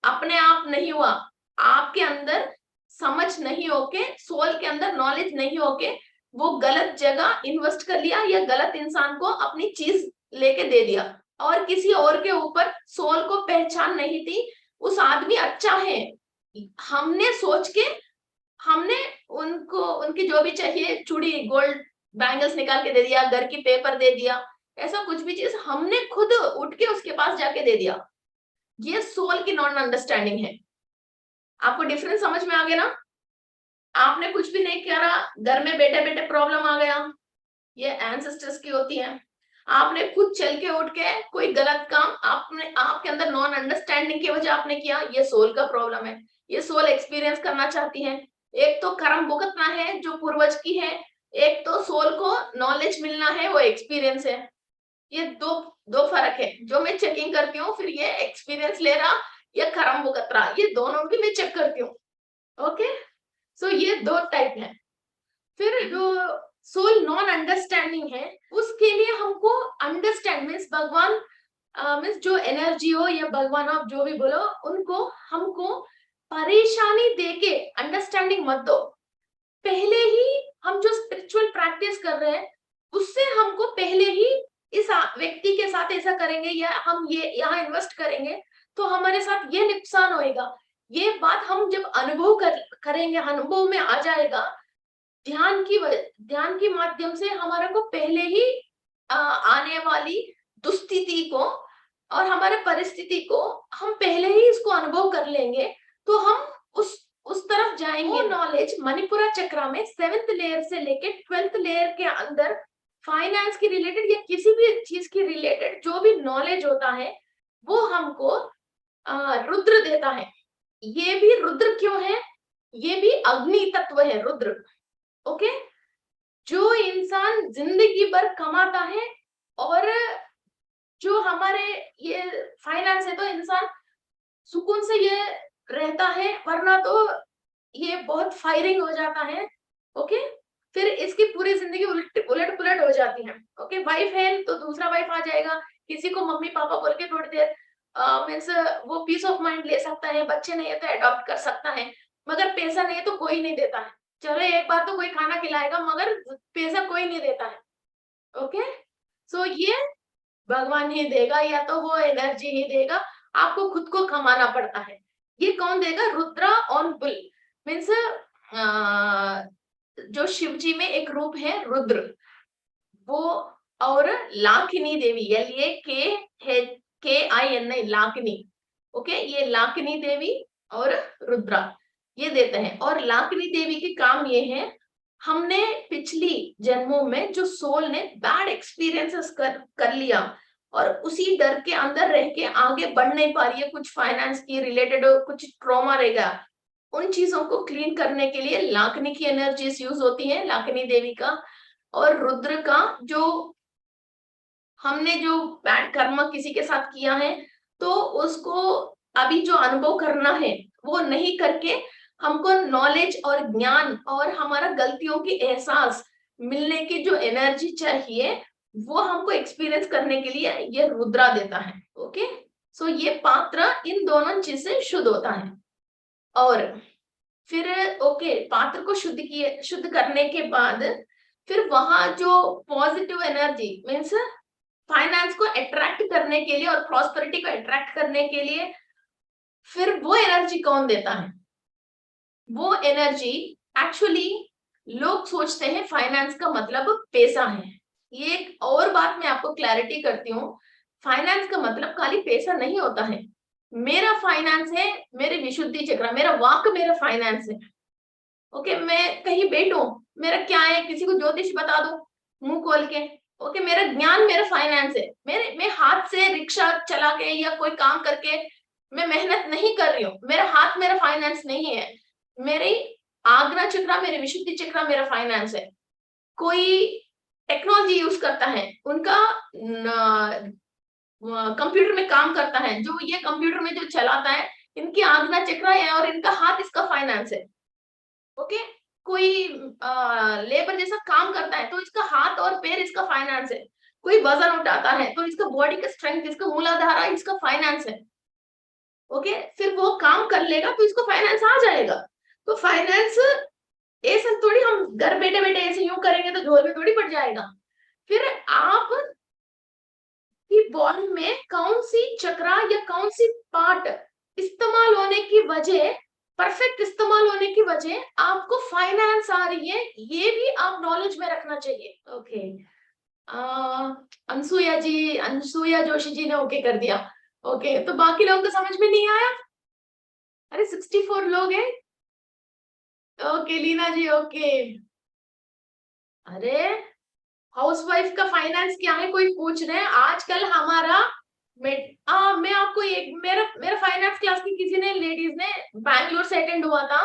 अपने आप नहीं हुआ, आपके अंदर समझ नहीं होके, सोल के अंदर नॉलेज नहीं होके वो गलत जगह इन्वेस्ट कर लिया या गलत इंसान को अपनी चीज लेके दे दिया, और किसी और के ऊपर सोल को पहचान नहीं थी, उस आदमी अच्छा है, हमने सोच के हमने उनको उनकी जो भी चाहिए चूड़ी गोल्ड बैंगल्स निकाल के दे दिया, घर की पेपर दे दिया, ऐसा कुछ भी चीज हमने खुद उठ के उसके पास जाके दे दिया, ये सोल की नॉन अंडरस्टैंडिंग है। आपको डिफरेंस समझ में आ गया ना? आपने कुछ भी नहीं किया, घर में बैठे बैठे प्रॉब्लम आ गया, ये एंसेस्टर्स की होती है। आपने खुद चल के उठ के कोई गलत काम आपने आपके अंदर नॉन अंडरस्टैंडिंग की वजह आपने किया, ये सोल का प्रॉब्लम है, ये सोल एक्सपीरियंस करना चाहती है। एक तो कर्म भुगतना है जो पूर्वज की है, एक तो सोल को नॉलेज मिलना है, वो एक्सपीरियंस है। ये दो दो फर्क है, जो मैं चेकिंग करती हूँ, फिर ये एक्सपीरियंस ले रहा या कर्म भुगत रहा, ये दोनों की मैं चेक करती हूँ। ओके, सो ये 2 टाइप है। फिर जो सोल नॉन अंडरस्टैंडिंग है, उसके लिए हमको अंडरस्टैंड मीन्स भगवान मीन्स जो एनर्जी हो या भगवान आप जो भी बोलो, उनको हमको परेशानी देके अंडरस्टैंडिंग मत दो। पहले ही हम जो स्पिरिचुअल प्रैक्टिस कर रहे हैं उससे हमको पहले ही इस व्यक्ति के साथ ऐसा करेंगे या हम ये यहाँ इन्वेस्ट करेंगे तो हमारे साथ ये नुकसान होएगा, ये बात हम जब अनुभव करेंगे, अनुभव में आ जाएगा, ध्यान की माध्यम से हमारे को पहले ही आने वाली दुस्थिति को और हमारे परिस्थिति को हम पहले ही इसको अनुभव कर लेंगे, तो हम उस तरफ जाएंगे। वो नॉलेज मणिपुरा चक्र में 7th लेयर से लेके 12th लेयर के अंदर फाइनेंस की रिलेटेड या किसी भी चीज की रिलेटेड जो भी नॉलेज होता है वो हमको रुद्र देता है। ये भी रुद्र क्यों है? ये भी अग्नि तत्व है रुद्र। ओके, जो इंसान जिंदगी भर कमाता है और जो हमारे ये फाइनेंस है तो इंसान सुकून से ये रहता है, वरना तो ये बहुत फायरिंग हो जाता है। ओके, फिर इसकी पूरी जिंदगी उलट पुलट हो जाती है। ओके, वाइफ है तो दूसरा वाइफ आ जाएगा, किसी को मम्मी पापा बोल के थोड़ी देर मीन्स वो पीस ऑफ माइंड ले सकता है, बच्चे नहीं है तो अडॉप्ट कर सकता है, मगर पैसा नहीं है तो कोई नहीं देता है। चलो एक बार तो कोई खाना खिलाएगा मगर पैसा कोई नहीं देता है। ओके, सो ये भगवान ही देगा या तो वो एनर्जी ही देगा, आपको खुद को कमाना पड़ता है। ये कौन देगा? रुद्रा ऑन बुल मीन्स जो शिव जी में एक रूप है रुद्र, वो, और लाकिनी देवी, LAKINI, लाकिनी, ओके, ये लाकिनी देवी और रुद्रा ये देते हैं। और लाकिनी देवी के काम ये है, हमने पिछली जन्मों में जो सोल ने बैड एक्सपीरियंसेस कर लिया और उसी डर के अंदर रह के आगे बढ़ नहीं पा रही है, कुछ फाइनेंस की रिलेटेड कुछ ट्रॉमा रहेगा, उन चीजों को क्लीन करने के लिए लाकिनी की एनर्जीज यूज होती है, लाकिनी देवी का। और रुद्र का, जो हमने जो बैड कर्म किसी के साथ किया है तो उसको अभी जो अनुभव करना है वो नहीं करके हमको नॉलेज और ज्ञान और हमारा गलतियों की एहसास मिलने की जो एनर्जी चाहिए वो हमको एक्सपीरियंस करने के लिए ये रुद्रा देता है। ओके, सो ये पात्र इन दोनों चीज से शुद्ध होता है। और फिर ओके, पात्र को शुद्ध करने के बाद फिर वहां जो पॉजिटिव एनर्जी मीन्स फाइनेंस को अट्रैक्ट करने के लिए और प्रॉस्पेरिटी को अट्रैक्ट करने के लिए फिर वो एनर्जी कौन देता है? वो एनर्जी एक्चुअली लोग सोचते हैं फाइनेंस का मतलब पैसा है। ये एक और बात मैं आपको क्लैरिटी करती हूँ, फाइनेंस का मतलब खाली पैसा नहीं होता है। मेरा फाइनेंस है मेरी विशुद्धि चक्र, मेरा वाक मेरा फाइनेंस है। ओके, मैं कहीं बैठूं, मेरा क्या है, किसी को ज्योतिष बता दो मुंह खोल के, ओके, मेरा ज्ञान मेरा फाइनेंस है। मैं हाथ से रिक्शा चला के या कोई काम करके मैं मेहनत नहीं कर रही हूँ, मेरा हाथ मेरा फाइनेंस नहीं है। मेरी आज्ञा चक्र, मेरी विशुद्धि चक्र मेरा फाइनेंस है। कोई टेक्नोलॉजी यूज करता है, उनका कंप्यूटर में काम करता है, जो ये कंप्यूटर में जो चलाता है इनकी आज्ञा चक्र है और इनका हाथ इसका फाइनेंस है। ओके, कोई लेबर जैसा काम करता है तो इसका हाथ और पैर इसका फाइनेंस है। कोई वजन उठाता है तो इसका बॉडी का स्ट्रेंथ, इसका मूलाधार इसका फाइनेंस है। ओके, फिर वो काम कर लेगा तो इसको फाइनेंस आ जाएगा। तो फाइनेंस ऐसा थोड़ी हम घर बैठे बैठे ऐसे यूं करेंगे तो झोल में थोड़ी पड़ जाएगा। फिर आप की बॉडी में कौन सी चक्रा या कौन सी पार्ट इस्तेमाल होने की वजह, परफेक्ट इस्तेमाल होने की वजह आपको फाइनेंस आ रही है, ये भी आप नॉलेज में रखना चाहिए। ओके, अनसुया जोशी जी ने ओके कर दिया। ओके, तो बाकी लोगों को समझ में नहीं आया? अरे 64 लोग हैं। ओके लीना जी, ओके। अरे हाउसवाइफ का फाइनेंस क्या है कोई पूछ रहे हैं आजकल हमारा। मैं आपको एक मेरा मेरा फाइनेंस क्लास की किसी ने लेडीज ने बैंगलोर से अटेंड हुआ था,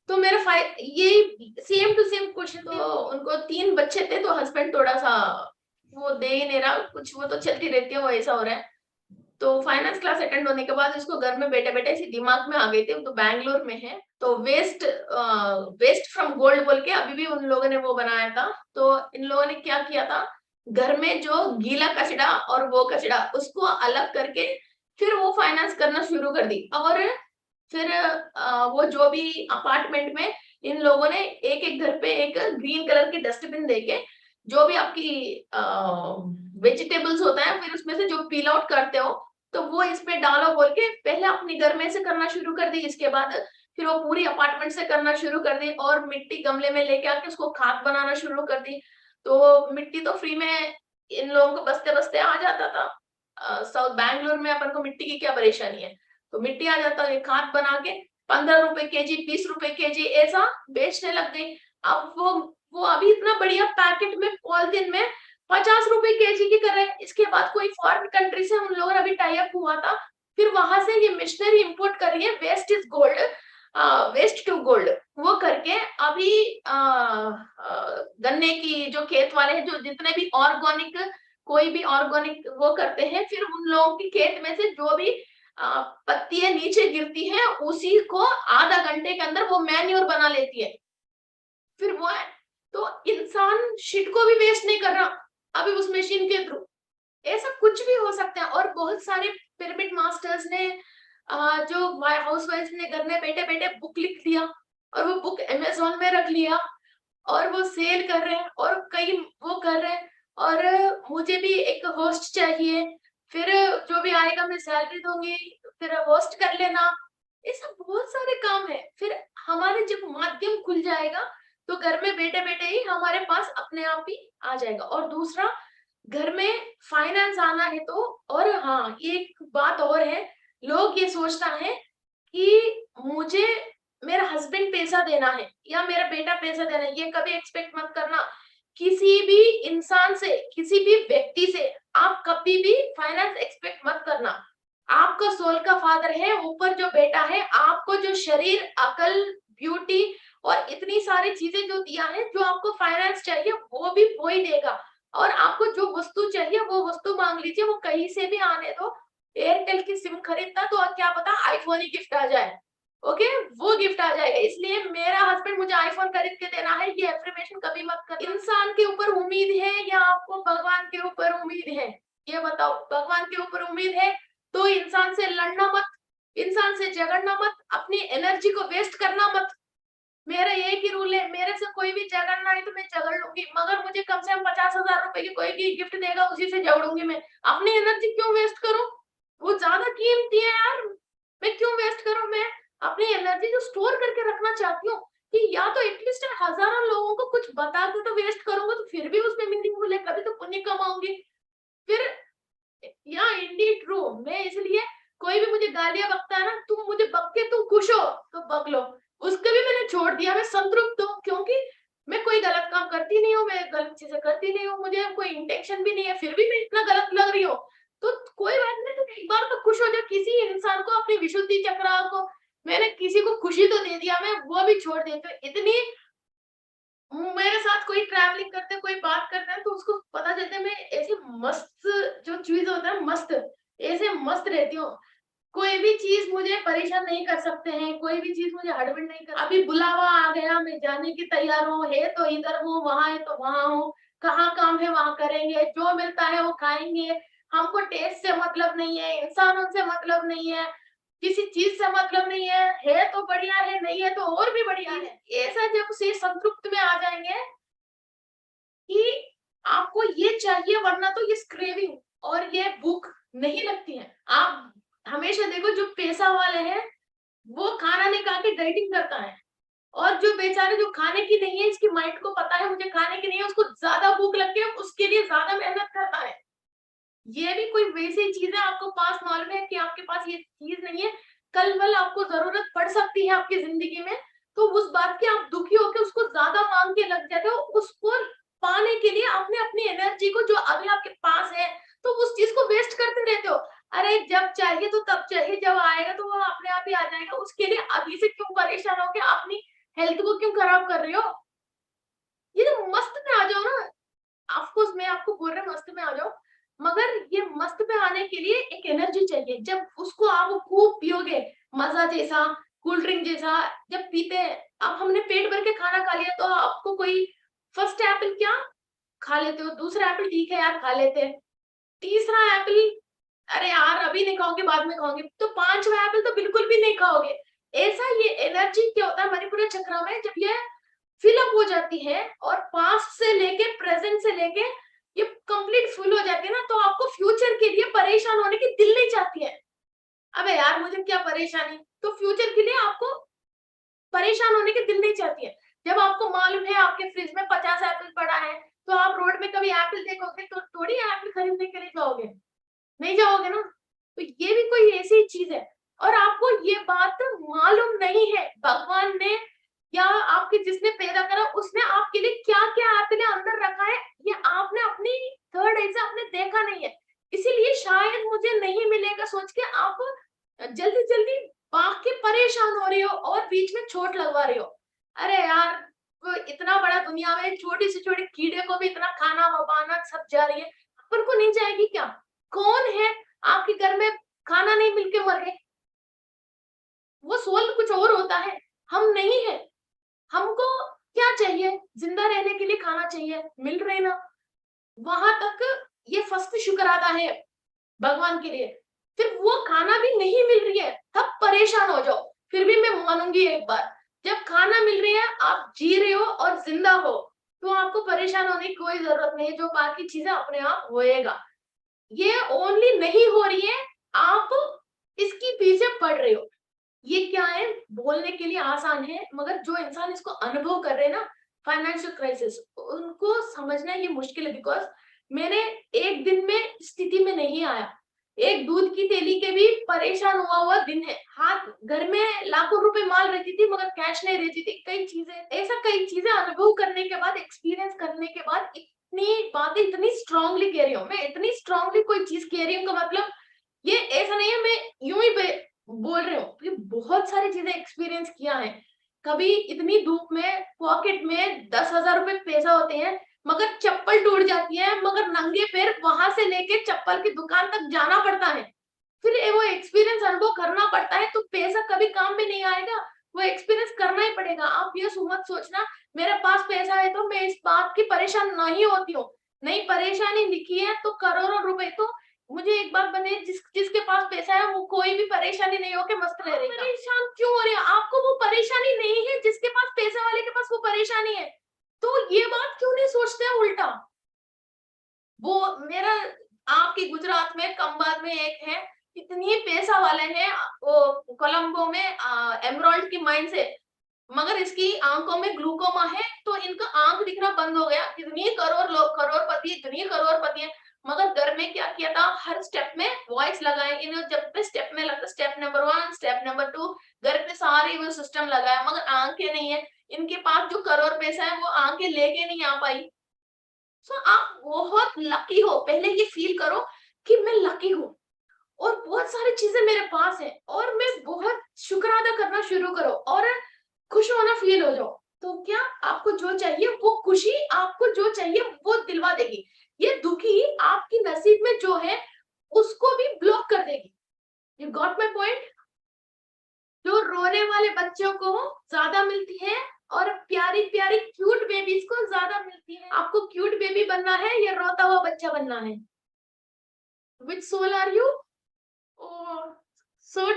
तो मेरा ये सेम टू सेम क्वेश्चन। तो उनको 3 बच्चे थे तो हस्बैंड थोड़ा सा वो दे ही नहीं रहा कुछ, वो तो चलती रहती है, वो ऐसा हो रहा है। तो फाइनेंस क्लास अटेंड होने के बाद इसको घर में बैठे बैठे ऐसी दिमाग में आ गई थी, तो बैंगलोर में है, तो वेस्ट फ्रॉम गोल्ड बोल के अभी भी उन लोगों ने वो बनाया था। तो इन लोगों ने क्या किया था, घर में जो गीला कचड़ा और वो कचड़ा उसको अलग करके फिर वो फाइनेंस करना शुरू कर दी। और फिर वो जो भी अपार्टमेंट में इन लोगों ने एक एक घर पे एक ग्रीन कलर की डस्टबिन देके जो भी आपकी वेजिटेबल्स होता है फिर उसमें से जो पील आउट करते हो तो वो इस पे डालो बोल के पहले अपने घर में से करना शुरू कर दी। इसके बाद फिर वो पूरी अपार्टमेंट से करना शुरू कर दी और मिट्टी गमले में लेके आके उसको खाद बनाना शुरू कर दी। तो मिट्टी तो फ्री में इन लोगों को बसते बसते आ जाता था। साउथ बैंगलोर में अपन को मिट्टी की क्या परेशानी है, तो मिट्टी आ जाता है, खाद बना के 15 रुपए केजी 20 रुपए केजी ऐसा बेचने लग गई। अब वो अभी इतना बढ़िया पैकेट में पॉलिथीन में 50 रुपए केजी की कर रहे हैं। इसके बाद कोई फॉरेन कंट्री से हम लोग अभी टाई अप हुआ था, फिर वहां से ये मिशनरी इंपोर्ट कर रही है, waste is gold, waste to gold वो करके अभी गन्ने की जो खेत वाले हैं जो जितने भी ऑर्गेनिक कोई भी ऑर्गेनिक वो करते हैं, फिर उन लोगों के खेत में से जो भी पत्तियां नीचे गिरती हैं उसी को आधा घंटे के अंदर वो मैन्योर बना लेती है। फिर वो है तो इंसान शिट को भी वेस्ट नहीं कर रहा अभी उस मशीन के थ्रू। ऐसा कुछ भी हो सकता है। और बहुत सारे पिरामिड मास्टर्स ने जो हाउस वाइफ ने घर में बैठे बैठे बुक लिख दिया और वो बुक अमेज़न में रख लिया और वो सेल कर रहे हैं और कई वो कर रहे हैं। और मुझे भी एक होस्ट चाहिए, फिर जो भी आएगा मैं सैलरी दूंगी, फिर होस्ट कर लेना, ऐसा बहुत सारे काम है। फिर हमारे जब माध्यम खुल जाएगा तो घर में बैठे बैठे ही हमारे पास अपने आप ही आ जाएगा। और दूसरा, घर में फाइनेंस आना है तो, और हाँ एक बात और है, लोग ये सोचता है कि मुझे मेरा हस्बैंड पैसा देना है या मेरा बेटा पैसा देना है, ये कभी एक्सपेक्ट मत करना किसी भी इंसान से, किसी भी व्यक्ति से। आप कभी भी फाइनेंस एक्सपेक्ट मत करना। आपका सोल का फादर है, ऊपर जो बेटा है, आपको जो शरीर, अकल, ब्यूटी और इतनी सारी चीजें जो दिया है, जो आपको फाइनेंस चाहिए वो भी वो ही देगा। और आपको जो वस्तु चाहिए वो वस्तु मांग लीजिए, वो कहीं से भी आने दो। एयरटेल की सिम खरीदना तो क्या पता आईफोन ही गिफ्ट आ जाए, ओके वो गिफ्ट आ जाएगा। इसलिए मेरा हस्बैंड मुझे आईफोन खरीद के देना है, ये एफर्मेशन कभी मत कर। इंसान के ऊपर उम्मीद है या आपको भगवान के ऊपर उम्मीद है, ये बताओ। भगवान के ऊपर उम्मीद है तो इंसान से लड़ना मत, इंसान से झगड़ना मत, अपनी एनर्जी को वेस्ट करना मत। मेरा एक ही रूल है, मेरे से कोई भी झगड़ना है तो मैं झगड़ लूंगी, मगर मुझे कम से कम 50,000 रुपए की कोई भी गिफ्ट देगा उसी से झगड़ूंगी मैं। अपनी एनर्जी क्यों वेस्ट करूं, वो ज्यादा कीमती है यार, मैं क्यों वेस्ट करूं। मैं अपनी एनर्जी जो स्टोर करके रखना चाहती हूँ कि या तो एटलीस्ट हजारों लोगों को कुछ बता के तो वेस्ट करूंगा तो फिर भी उसमें मीनिंगफुल है, कभी तो पुण्य कमाऊंगी फिर। या इंडीड ट्रू, मैं इसलिए कोई भी मुझे गालियां बकता है ना, तुम मुझे बक के तुम खुश हो तो बक लो, उसको भी मैंने छोड़ दिया, मैं संतृप्त हूँ, क्योंकि मैं कोई गलत काम करती नहीं हूँ, मैं गलत चीजें करती नहीं हूँ, मुझे कोई इंटेंशन भी नहीं है, फिर भी मैं इतना गलत लग रही हूँ तो कोई बात नहीं, तुम एक बार तो खुश हो जाओ। किसी इंसान को अपनी विशुद्धि चक्र को, मैंने किसी को खुशी तो दे दिया, मैं वो भी छोड़ देती हूँ। इतनी मेरे साथ कोई ट्रैवलिंग करते हैं, कोई बात करते हैं तो उसको पता चलता है मैं ऐसे मस्त, जो चीज होता है मस्त, ऐसे मस्त रहती हूँ। कोई भी चीज मुझे परेशान नहीं कर सकते हैं, कोई भी चीज मुझे हड़बड़ नहीं कर। अभी बुलावा आ गया, मैं जाने की तैयार हूँ, है तो इधर हूँ, वहां है तो वहां हूँ, कहाँ काम है वहां करेंगे, जो मिलता है वो खाएंगे। हमको टेस्ट से मतलब नहीं है, इंसानों से मतलब नहीं है, किसी चीज से मतलब नहीं है तो बढ़िया है, नहीं है तो और भी बढ़िया है। ऐसा जब से संतृप्त में आ जाएंगे कि आपको ये चाहिए, वरना तो ये क्रेविंग और ये भूख नहीं लगती है। आप हमेशा देखो, जो पैसा वाले हैं वो खाना नहीं खा के डाइटिंग करता है, और जो बेचारे जो खाने की नहीं है, इसकी माइंड को पता है मुझे खाने की नहीं है, उसको ज्यादा भूख लगती है, उसके लिए ज्यादा मेहनत करता है। ये भी कोई वैसी चीज है, आपको पास मालूम है कि आपके पास ये चीज नहीं है, कल वल आपको जरूरत पड़ सकती है आपकी जिंदगी में, तो उस बात की आप दुखी होकर उसको ज्यादा मांग के लग जाते हो, उसको पाने के लिए आपने अपनी एनर्जी को जो अभी आपके पास है तो उस चीज को वेस्ट करते रहते हो। अरे जब चाहिए तो तब चाहिए, जब आएगा तो वो अपने आप ही आ जाएगा, उसके लिए अभी से क्यों परेशान होकर अपनी हेल्थ को क्यों खराब कर रहे हो। ये तो मस्त में आ जाओ ना, ऑफकोर्स मैं आपको बोल रहा हूँ मस्त में आ जाओ, मगर ये मस्त पे आने के लिए एक एनर्जी चाहिए। जब उसको आप खूब पियोगे, मजा जैसा, कूल ड्रिंक जैसा, जब पीते हैं, अब हमने पेट भर के खाना खा लिया तो आपको कोई फर्स्ट एप्पल क्या खा लेते हो, दूसरा एप्पल ठीक है यार खा लेते हैं, तीसरा एप्पल अरे यार अभी नहीं खाओगे बाद में खाओगे, तो पांचवा एप्पल तो बिल्कुल भी नहीं खाओगे। ऐसा ये एनर्जी क्या होता है मणिपुर चक्र में, जब ये फिलअप हो जाती है और पास्ट से लेके प्रेजेंट से लेके ये कंप्लीट फुल हो जाती है ना, तो आपको फ्यूचर के लिए परेशान होने की दिल नहीं चाहती है। अबे यार मुझे क्या परेशानी, तो फ्यूचर के लिए आपको परेशान होने की दिल नहीं चाहती है। जब आपको मालूम है आपके फ्रिज में 50 एप्पल पड़ा है, तो आप रोड में कभी एप्पल देखोगे तो थोड़ी एप्पल खरीदने के लिए जाओगे, नहीं जाओगे ना। तो ये भी कोई ऐसी चीज है, और आपको ये बात मालूम नहीं है भगवान ने या आपके जिसने पैदा करा उसने आपके लिए क्या क्या आपने अंदर रखा है, ये आपने अपनी थर्ड आई से आपने देखा नहीं है। इसीलिए शायद मुझे नहीं मिलेगा सोच के आप जल्दी जल्दी भाग के परेशान हो रहे हो और बीच में चोट लगवा रहे हो। अरे यार, वो इतना बड़ा दुनिया में छोटी से छोटी कीड़े को भी इतना खाना वबाना सब जा रही है, अपन को नहीं जाएगी क्या। कौन है आपके घर में खाना नहीं मिलके मर गए, वो सोल कुछ और होता है, हम नहीं है। हमको क्या चाहिए, जिंदा रहने के लिए खाना चाहिए, मिल रहे ना, वहां तक ये फर्स्ट शुक्राना है भगवान के लिए। फिर वो खाना भी नहीं मिल रही है तब परेशान हो जाओ, फिर भी मैं मानूंगी एक बार, जब खाना मिल रही है, आप जी रहे हो और जिंदा हो, तो आपको परेशान होने की कोई जरूरत नहीं है, जो बाकी चीजें अपने आप होएगा। ये ओनली नहीं हो रही है, आप इसकी पीछे पड़ रहे हो। ये क्या है, बोलने के लिए आसान है, मगर जो इंसान इसको अनुभव कर रहे हैं ना, फाइनेंशियल क्राइसिस, उनको समझना ये मुश्किल है, बिकॉज मैंने एक दिन में स्थिति में नहीं आया। एक दूध की थैली के भी परेशान हुआ दिन है। हाथ घर में लाखों रुपए माल रहती थी मगर कैश नहीं रहती थी। कई चीजें अनुभव करने के बाद, एक्सपीरियंस करने के बाद इतनी बातें इतनी स्ट्रांगली कह रही हूँ। मैं इतनी स्ट्रांगली कोई चीज कह रही हूँ का मतलब ये ऐसा नहीं है मैं यूं ही बोल रही हूँ, ये बहुत सारी चीजें एक्सपीरियंस किया है। कभी इतनी धूप में पॉकेट में 10,000 रुपए पैसा होते हैं मगर चप्पल टूट जाती है, मगर नंगे पैर वहां से लेके चप्पल की दुकान तक जाना पड़ता है। फिर वो एक्सपीरियंस अनुभव करना पड़ता है, तो पैसा कभी काम में नहीं आएगा, वो एक्सपीरियंस करना ही पड़ेगा। आप ये मत सोचना मेरे पास पैसा है तो मैं इस बात की परेशान नहीं होती हूँ। नहीं, परेशानी लिखी है तो करोड़ों रुपए, तो मुझे एक बात बने, जिसके पास पैसा है वो कोई भी परेशानी नहीं होके मस्त रहेगा। परेशान क्यों हो रहे हैं? आपको वो परेशानी नहीं है जिसके पास पैसा वाले के पास वो परेशानी है। तो ये बात क्यों नहीं सोचते हैं उल्टा? वो मेरा आपकी गुजरात में खंभात में एक है, इतनी पैसा वाले हैं, वो कोलंबो में एमराल्ड की माइन से, मगर इसकी आंखों में ग्लूकोमा है तो इनका आंख दिखना बंद हो गया। इतनी करोड़पति, इतनी करोड़पति है, मगर घर में क्या किया था, हर स्टेप में वॉइस लगाए इन्हें। जब पे स्टेप में लगता, स्टेप नंबर 1, स्टेप नंबर 2, घर पे सारे वो सिस्टम लगाया, मगर आंखें नहीं है इनके पास। जो करोड़ पैसा है वो आंखें लेके नहीं आ पाई। सो आप बहुत लकी हो, पहले ये फील करो कि मैं लकी हूँ और बहुत सारी चीजें मेरे पास है, और मैं बहुत शुक्र अदा करना शुरू करो और खुश होना फील हो जाओ। तो क्या आपको जो चाहिए वो खुशी आपको जो चाहिए वो दिलवा देगी। ये दुखी आपकी नसीब में जो है उसको भी ब्लॉक कर देगी। You got my point? जो रोने वाले बच्चों को ज्यादा मिलती है और प्यारी प्यारी क्यूट बेबीज को ज्यादा मिलती है। आपको क्यूट बेबी बनना है या रोता हुआ बच्चा बनना है? विच सोल आर यू? सो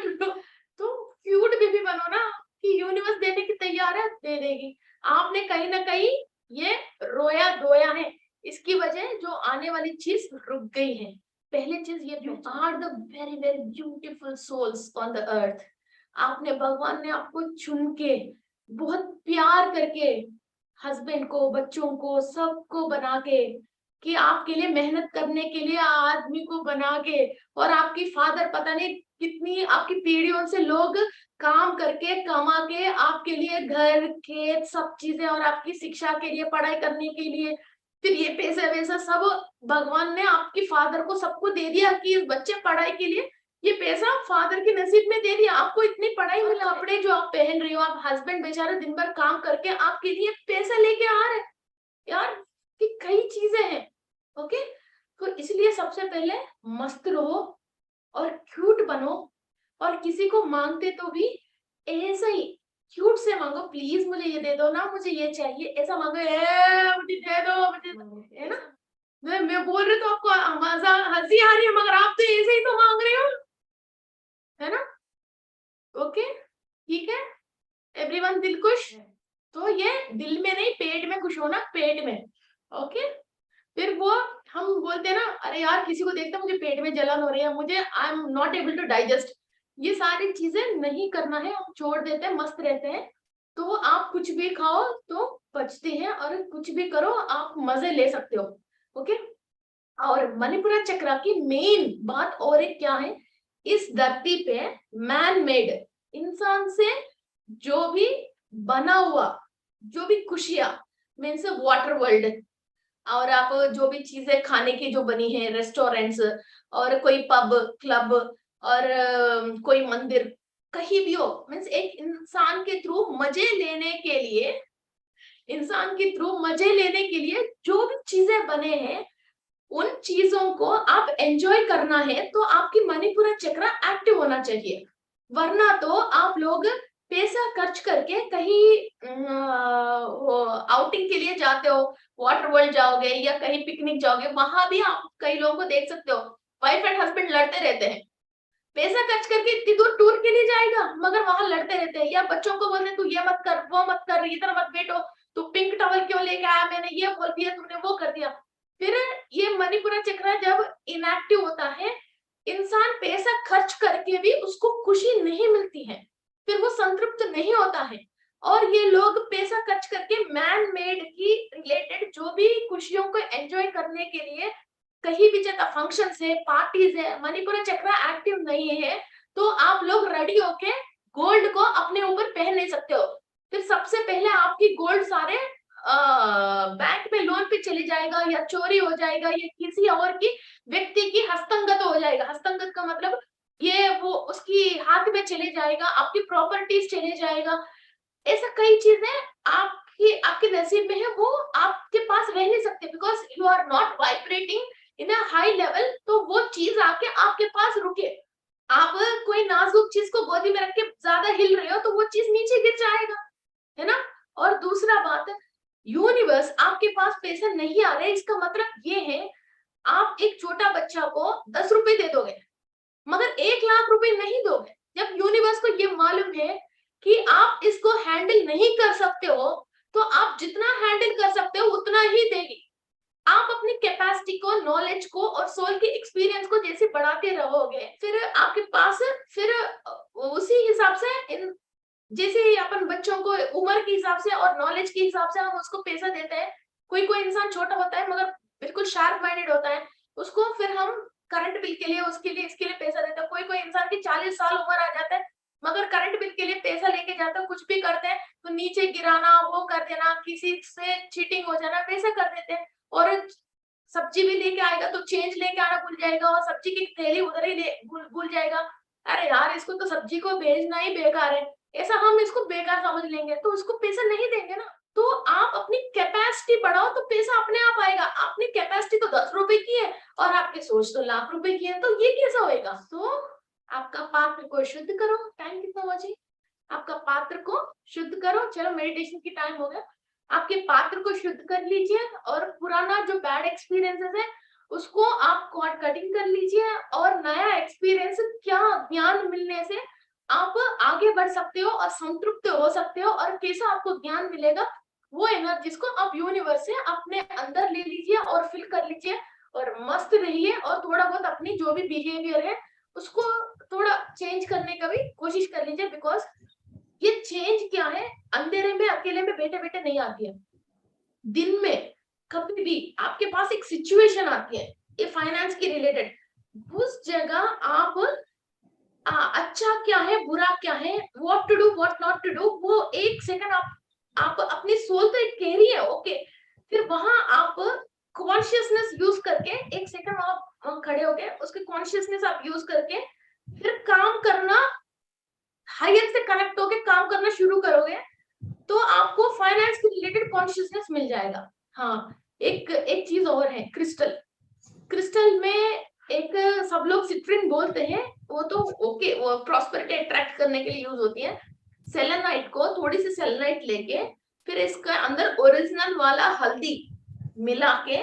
तो क्यूट बेबी बनो ना, कि यूनिवर्स देने की तैयार है, दे देगी। आपने कहीं ना कहीं ये रोया धोया है, इसकी वजह जो आने वाली चीज रुक गई है। पहले चीज ये, you are the very very beautiful souls on the earth. आपने, भगवान ने आपको चुन के बहुत प्यार करके हस्बैंड को, बच्चों को, सबको बना के, कि आपके लिए मेहनत करने के लिए आदमी को बना के, और आपकी फादर पता नहीं कितनी आपकी पीढ़ियों से लोग काम करके कमा के आपके लिए घर खेत सब चीजें, और आपकी शिक्षा के लिए, पढ़ाई करने के लिए, फिर ये पैसा वैसा सब भगवान ने आपकी फादर को सबको दे दिया कि इस बच्चे पढ़ाई के लिए ये पैसा फादर के नसीब में दे दिया। आपको इतनी पढ़ाई मिला, कपड़े जो आप पहन रही हो, आप हस्बैंड बेचारे दिन भर काम करके आपके लिए पैसा लेके आ रहे यार, कि कई चीजें हैं। ओके, तो इसलिए सबसे पहले मस्त रहो और क्यूट बनो, और किसी को मांगते तो भी ऐसा ही क्यूट से मांगो, प्लीज मुझे ये दे दो ना, मुझे ये चाहिए, ऐसा मांगो, मुझे दे दो, मुझे, है ना? मैं बोल रही तो आपको मजा हंसी आ रही है, मगर आप तो ऐसे ही तो मांग रहे हो, है ना? ओके, ठीक है एवरीवन, दिल खुश? तो ये दिल में नहीं, पेट में खुश होना, पेट में। ओके, फिर वो हम बोलते हैं ना, अरे यार किसी को देखता मुझे पेट में जलन हो रही है, मुझे I am not able to digest, ये सारी चीजें नहीं करना है, हम छोड़ देते हैं, मस्त रहते हैं। तो आप कुछ भी खाओ तो पचते हैं, और कुछ भी करो आप मजे ले सकते हो। ओके, और मणिपुरा चक्र की मेन बात और एक क्या है, इस धरती पे मैन मेड, इंसान से जो भी बना हुआ, जो भी खुशियां, मीन्स वाटर वर्ल्ड, और आप जो भी चीजें खाने की जो बनी है, रेस्टोरेंट्स, और कोई पब क्लब, और कोई मंदिर, कहीं भी हो, मीन्स एक इंसान के थ्रू मजे लेने के लिए, इंसान के थ्रू मजे लेने के लिए जो भी चीजें बने हैं, उन चीजों को आप एंजॉय करना है तो आपकी मणिपुरा चक्र एक्टिव होना चाहिए। वरना तो आप लोग पैसा खर्च करके कहीं आउटिंग के लिए जाते हो, वाटर वर्ल्ड जाओगे या कहीं पिकनिक जाओगे, वहां भी आप कई लोगों को देख सकते हो, वाइफ एंड हस्बैंड लड़ते रहते हैं। पैसा खर्च करके इतनी दूर टूर के लिए जाएगा मगर वहां लड़ते रहते हैं, या बच्चों को बोलते तू ये मत कर, वो मत कर, इधर मत बैठो, तू पिंक टॉवल क्यों लेके आया, मैंने ये बोल दिया, तुमने वो कर दिया। फिर ये मणिपुरा चक्र जब इनएक्टिव होता है, इंसान पैसा खर्च करके भी उसको खुशी नहीं मिलती है, फिर वो संतृप्त नहीं होता है। और ये लोग पैसा खर्च करके मैन मेड की रिलेटेड जो भी खुशियों को एंजॉय करने के लिए कहीं भी जगह फंक्शंस है, पार्टीज है, मणिपुर चक्र एक्टिव नहीं है, तो आप लोग रेडी होके गोल्ड को अपने ऊपर पहन नहीं सकते हो। फिर सबसे पहले आपकी गोल्ड सारे बैंक में लोन पे चली जाएगा, या चोरी हो जाएगा, या किसी और की व्यक्ति की हस्तंगत हो जाएगा। हस्तंगत का मतलब ये वो उसकी हाथ में चले जाएगा, आपकी प्रॉपर्टीज चले जाएगा। ऐसा कई चीजें आपकी आपके नसीब में है, वो आपके पास रह नहीं सकते, because you are not vibrating in a high level. तो वो चीज आके आपके पास रुके। आप कोई नाजुक चीज को गोदी में रख के ज्यादा हिल रहे हो तो वो चीज नीचे गिर जाएगा, है ना। और दूसरा बात, यूनिवर्स आपके पास पैसे नहीं आ रहे, इसका मतलब ये है आप एक छोटा बच्चा को 10 रुपए दे दोगे मगर 1 लाख रुपए नहीं दोगे। जब यूनिवर्स को ये मालूम है कि आप इसको हैंडल नहीं कर सकते हो, तो आप जितना हैंडल कर सकते हो उतना ही देगी। आप अपनी कैपेसिटी को, नॉलेज को और सोल के एक्सपीरियंस को जैसे बढ़ाते रहोगे, फिर आपके पास फिर उसी हिसाब से इन जैसे अपन बच्चों को उम्र के हिसाब से और नॉलेज के हिसाब से हम उसको पैसा देते हैं। कोई कोई इंसान छोटा होता है मगर बिल्कुल शार्प माइंडेड होता है, उसको फिर हम करंट बिल के लिए, उसके लिए, इसके लिए पैसा देते हैं। कोई कोई इंसान की 40 साल उम्र आ जाता है मगर करंट बिल के लिए पैसा लेके जाता है, कुछ भी करते हैं तो नीचे गिराना, वो कर देना, किसी से चीटिंग हो जाना, वैसा कर देते हैं। और सब्जी भी लेके आएगा तो चेंज लेके आना भूल जाएगा, और सब्जी की थैली उधर ही भूल जाएगा। अरे यार, इसको तो सब्जी को भेजना ही बेकार है, ऐसा हम इसको बेकार समझ लेंगे तो उसको पैसा नहीं देंगे ना। तो आप अपनी कैपेसिटी बढ़ाओ तो पैसा अपने आप आएगा। आपने कैपेसिटी तो 10 रुपए की है और आपकी सोच तो लाख रुपए की है, तो ये कैसा होएगा। तो आपका पात्र को शुद्ध करो। टाइम कितना बजे? आपका पात्र को शुद्ध करो। चलो, मेडिटेशन की टाइम हो गया। आपके पात्र को शुद्ध कर लीजिए और पुराना जो बैड एक्सपीरियंसेस है उसको आप कॉर्ड कटिंग कर लीजिए, और नया एक्सपीरियंस, क्या ज्ञान मिलने से आप आगे बढ़ सकते हो और संतृप्त हो सकते हो, और कैसा आपको ज्ञान मिलेगा, वो एनर्जीज को आप यूनिवर्स से अपने अंदर ले लीजिए और फिल कर लीजिए, और मस्त रहिए। और थोड़ा बहुत अपनी जो भी बिहेवियर है उसको थोड़ा चेंज करने का भी कोशिश कर लीजिए, बिकॉज ये चेंज क्या है, अंधेरे में अकेले में बैठे बैठे नहीं आती है। दिन में कभी भी आपके पास एक सिचुएशन आती है ये फाइनेंस के रिलेटेड, उस जगह आप अच्छा क्या है, बुरा क्या है, what to do, what not to do, वो 1 सेकंड आप अपनी सोल तो एक कह रही है, ओके, फिर वहां आप कॉन्शियसनेस यूज करके 1 सेकंड आप खड़े हो गए, उसके कॉन्शियसनेस आप यूज करके फिर काम करना, हायर से कनेक्ट होके काम करना शुरू करोगे, तो आपको फाइनेंस के रिलेटेड कॉन्शियसनेस मिल जाएगा। हाँ, एक एक चीज और है, क्रिस्टल। क्रिस्टल में एक सब लोग सिट्रिन बोलते हैं, वो तो ओके, वो प्रॉस्पेरिटी अट्रैक्ट करने के लिए यूज होती है। सेलेनाइट को, थोड़ी सी सेलेनाइट लेके फिर इसका अंदर ओरिजिनल वाला हल्दी मिला के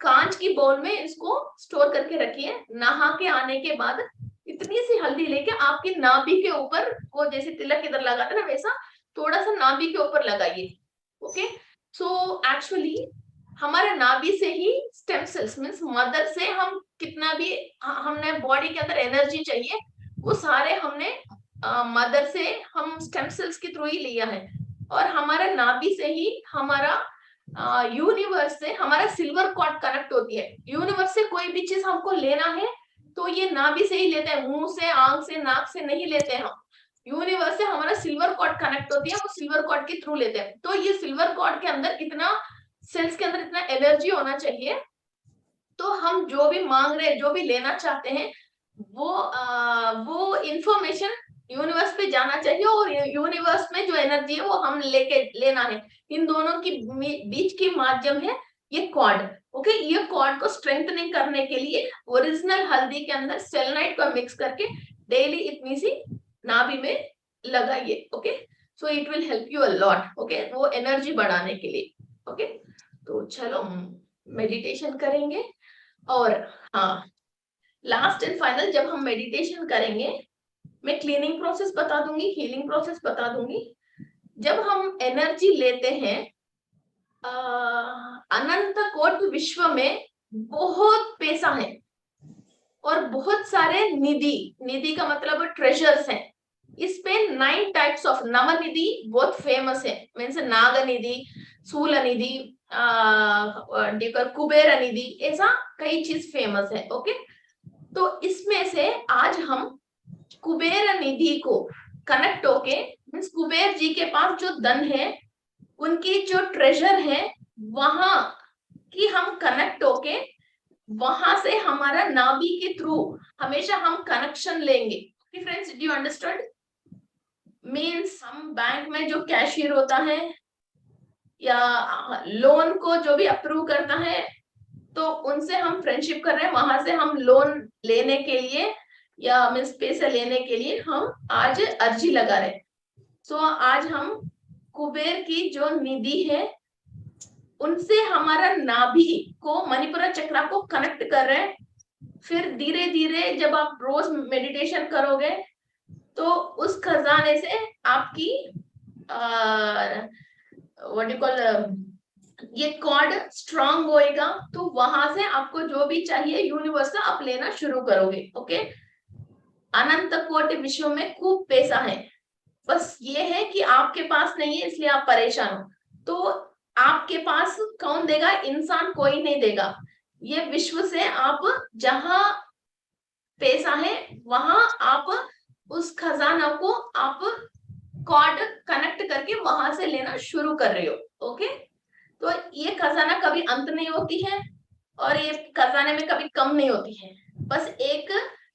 कांच की बाउल में इसको स्टोर करके रखिए। नहा के आने के बाद इतनी सी हल्दी लेके आपकी नाभि के ऊपर, वो जैसे तिलक इधर लगाते ना वैसा थोड़ा सा नाभि के ऊपर लगाइए। ओके, सो एक्चुअली हमारे नाभि से ही स्टेम सेल्स मीन्स मदर से हम कितना भी हमने बॉडी के अंदर एनर्जी चाहिए वो सारे हमने मदर से हम स्टेम सेल्स के थ्रू ही लिया है। और हमारा नाभि से ही हमारा यूनिवर्स से हमारा सिल्वर कॉर्ड कनेक्ट होती है। यूनिवर्स से कोई भी चीज हमको लेना है तो ये नाभि से ही लेते हैं, मुंह से, आंख से, नाक से नहीं लेते हैं हम। यूनिवर्स से हमारा सिल्वर कॉर्ड कनेक्ट होती है, वो सिल्वर कॉर्ड के थ्रू लेते हैं। तो ये सिल्वर कॉर्ड के अंदर इतना, सेल्स के अंदर इतना एनर्जी होना चाहिए, तो हम जो भी मांग रहे हैं, जो भी लेना चाहते हैं, वो इंफॉर्मेशन यूनिवर्स पे जाना चाहिए, और यूनिवर्स में जो एनर्जी है वो हम लेके लेना है। इन दोनों की बीच की माध्यम है ये कॉर्ड। ओके, ये कॉर्ड को स्ट्रेंथनिंग करने के लिए ओरिजिनल हल्दी के अंदर सेलेनाइट को मिक्स करके डेली इतनी सी नाभि में लगाइए। Okay, so it will help you a lot. Okay, वो एनर्जी बढ़ाने के लिए। ओके, तो चलो मेडिटेशन करेंगे। और हाँ, लास्ट एंड फाइनल, जब हम मेडिटेशन करेंगे मैं क्लीनिंग प्रोसेस बता दूंगी, हीलिंग प्रोसेस बता दूंगी। जब हम एनर्जी लेते हैं, अनंत कोटि विश्व में बहुत पैसा है और बहुत सारे निधि, निधि का मतलब ट्रेजर्स हैं, इस पे 9 टाइप्स ऑफ नवनिधि बहुत फेमस है, मीन्स नागनिधि, सूल निधि, कुबेर निधि, ऐसा कई चीज फेमस है। ओके, तो इसमें से आज हम कुबेर निधि को कनेक्ट होके, मीन्स कुबेर जी के पास जो धन है, उनकी जो ट्रेजर है, वहां की हम कनेक्ट होके, वहां से हमारा नाभि के थ्रू हमेशा हम कनेक्शन लेंगे। Friends, do you understand? Means हम बैंक में जो कैशियर होता है या लोन को जो भी अप्रूव करता है, तो उनसे हम फ्रेंडशिप कर रहे हैं, वहां से हम लोन लेने के लिए या मीन्स पैसे लेने के लिए हम आज अर्जी लगा रहे हैं। सो आज हम कुबेर की जो निधि है, उनसे हमारा नाभि को, मणिपुरा चक्रा को कनेक्ट कर रहे हैं। फिर धीरे धीरे जब आप रोज मेडिटेशन करोगे, तो उस खजाने से आपकी व्हाट यू कॉल, ये कॉर्ड स्ट्रांग होएगा, तो वहां से आपको जो भी चाहिए यूनिवर्स से आप लेना शुरू करोगे। ओके, अनंत कोटि विश्व में खूब पैसा है, बस ये है कि आपके पास नहीं है, इसलिए आप परेशान हो। तो आपके पास कौन देगा? इंसान कोई नहीं देगा। ये विश्व से आप जहां पैसा है, वहां आप उस खजाना को आप कॉर्ड कनेक्ट करके वहां से लेना शुरू कर रहे हो। ओके, तो ये खजाना कभी अंत नहीं होती है और ये खजाने में कभी कम नहीं होती है। बस एक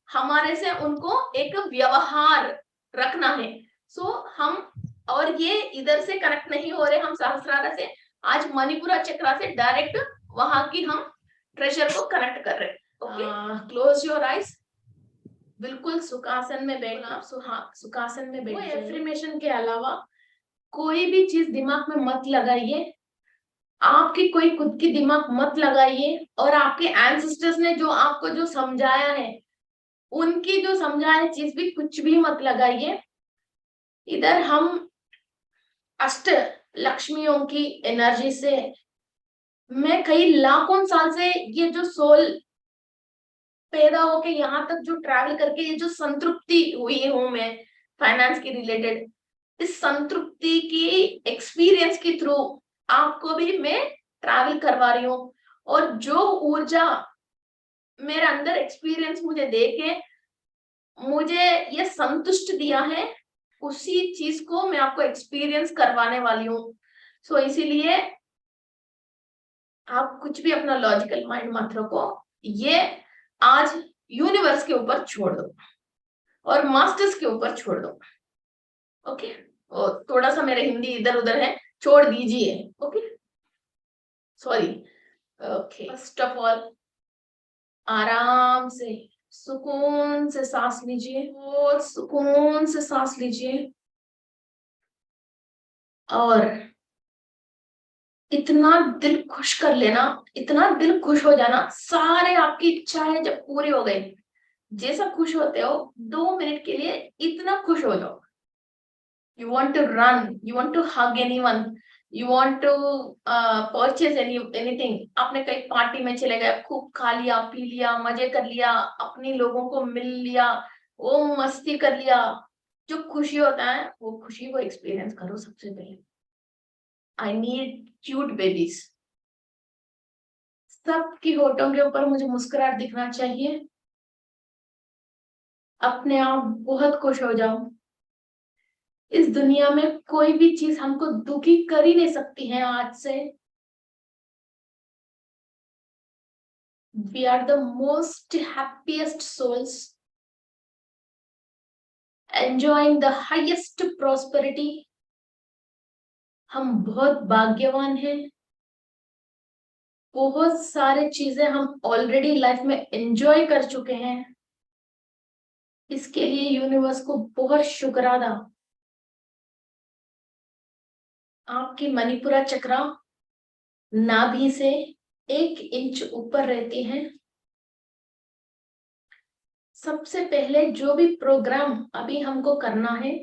हमारे से उनको एक व्यवहार रखना है। सो हम, और ये इधर से कनेक्ट नहीं हो रहे हम सहस्रार से, आज मणिपुरा चक्रा से डायरेक्ट वहां की हम ट्रेजर को कनेक्ट कर रहे हैं। ओके, क्लोज योर आइज, बिल्कुल सुखासन में बैठना, सुखासन में बैठ। एफर्मेशन के अलावा कोई भी चीज दिमाग में मत लगाइए, आपकी कोई खुद की दिमाग मत लगाइए, और आपके एंसेस्टर्स ने जो आपको जो समझाया है, उनकी जो समझाया चीज भी कुछ भी मत लगाइए। इधर हम अष्ट लक्ष्मियों की एनर्जी से, मैं कई लाखों साल से ये जो सोल पैदा होके यहाँ तक जो ट्रैवल करके ये जो संतृप्ति हुई हूं मैं फाइनेंस के रिलेटेड, इस संतृप्ति की एक्सपीरियंस के थ्रू आपको भी मैं ट्रैवल करवा रही हूँ। और जो ऊर्जा मेरे अंदर एक्सपीरियंस मुझे देके मुझे ये संतुष्ट दिया है, उसी चीज को मैं आपको एक्सपीरियंस करवाने वाली हूँ। सो इसीलिए आप कुछ भी अपना लॉजिकल माइंड मत रखो, ये आज यूनिवर्स के ऊपर छोड़ दो और मास्टर्स के ऊपर छोड़ दो। ओके, और थोड़ा सा मेरे हिंदी इधर उधर है, छोड़ दीजिए। Okay, sorry. Okay, first of all आराम से सुकून से सांस लीजिए, और सुकून से सांस लीजिए, और इतना दिल खुश कर लेना, इतना दिल खुश हो जाना, सारे आपकी इच्छाएं जब पूरी हो गई, जैसा खुश होते हो 2 मिनट के लिए इतना खुश हो जाओ, you want to run, you want to hug anyone, you want to purchase anything। आपने कहीं पार्टी में चले गए, खूब खा लिया, पी लिया, मजे कर लिया, अपनी लोगों को मिल लिया, वो मस्ती कर लिया, जो खुशी होता है वो खुशी को एक्सपीरियंस करो सबसे पहले। आई नीड क्यूट बेबीज, सबकी होठों के ऊपर मुझे मुस्कुराहट दिखना चाहिए, अपने आप बहुत खुश हो जाओ। इस दुनिया में कोई भी चीज हमको दुखी कर ही नहीं सकती है आज से। We are the most happiest souls, enjoying the highest prosperity. हम बहुत भाग्यवान हैं, बहुत सारे चीजें हम ऑलरेडी लाइफ में एंजॉय कर चुके हैं। इसके लिए यूनिवर्स को बहुत शुक्र अदा। आपकी मणिपुरा चक्रा नाभि से 1 इंच ऊपर रहती है। सबसे पहले जो भी प्रोग्राम अभी हमको करना है,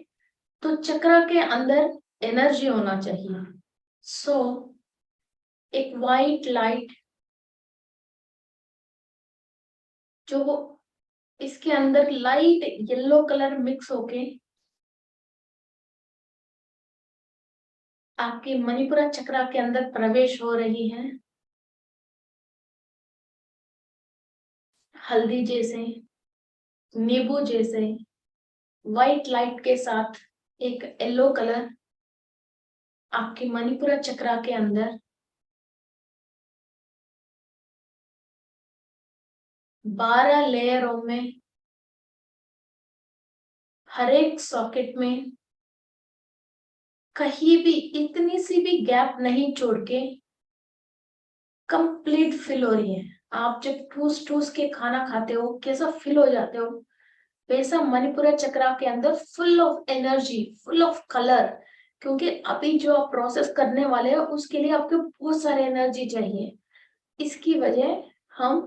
तो चक्रा के अंदर एनर्जी होना चाहिए। सो एक वाइट लाइट जो इसके अंदर लाइट येलो कलर मिक्स होके आपके मणिपुरा चक्रा के अंदर प्रवेश हो रही है। हल्दी जैसे, नींबू जैसे व्हाइट लाइट के साथ एक येलो कलर आपके मणिपुरा चक्रा के अंदर 12 लेयरों में, हर एक सॉकेट में कहीं भी इतनी सी भी गैप नहीं छोड़ के कंप्लीट फिल हो रही है। आप जब ठूस ठूस के खाना खाते हो कैसा फिल हो जाते हो, वैसा मणिपुरा चक्रा के अंदर full of energy, full of colour. क्योंकि अभी जो आप प्रोसेस करने वाले हो उसके लिए आपको बहुत सारे एनर्जी चाहिए। इसकी वजह हम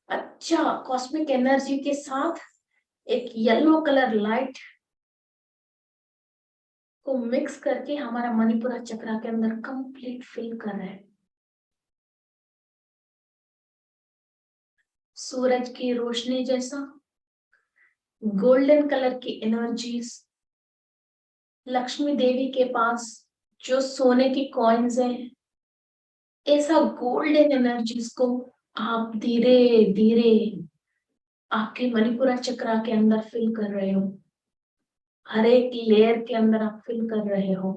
अच्छा कॉस्मिक एनर्जी के साथ एक येलो कलर लाइट को मिक्स करके हमारा मणिपुरा चक्रा के अंदर कंप्लीट फिल कर रहे हैं। सूरज की रोशनी जैसा गोल्डन कलर की एनर्जीज, लक्ष्मी देवी के पास जो सोने की कॉइन्स हैं, ऐसा गोल्डन एनर्जीज को आप धीरे धीरे आपके मणिपुरा चक्रा के अंदर फिल कर रहे हो। हर एक लेयर के अंदर आप फिल कर रहे हो।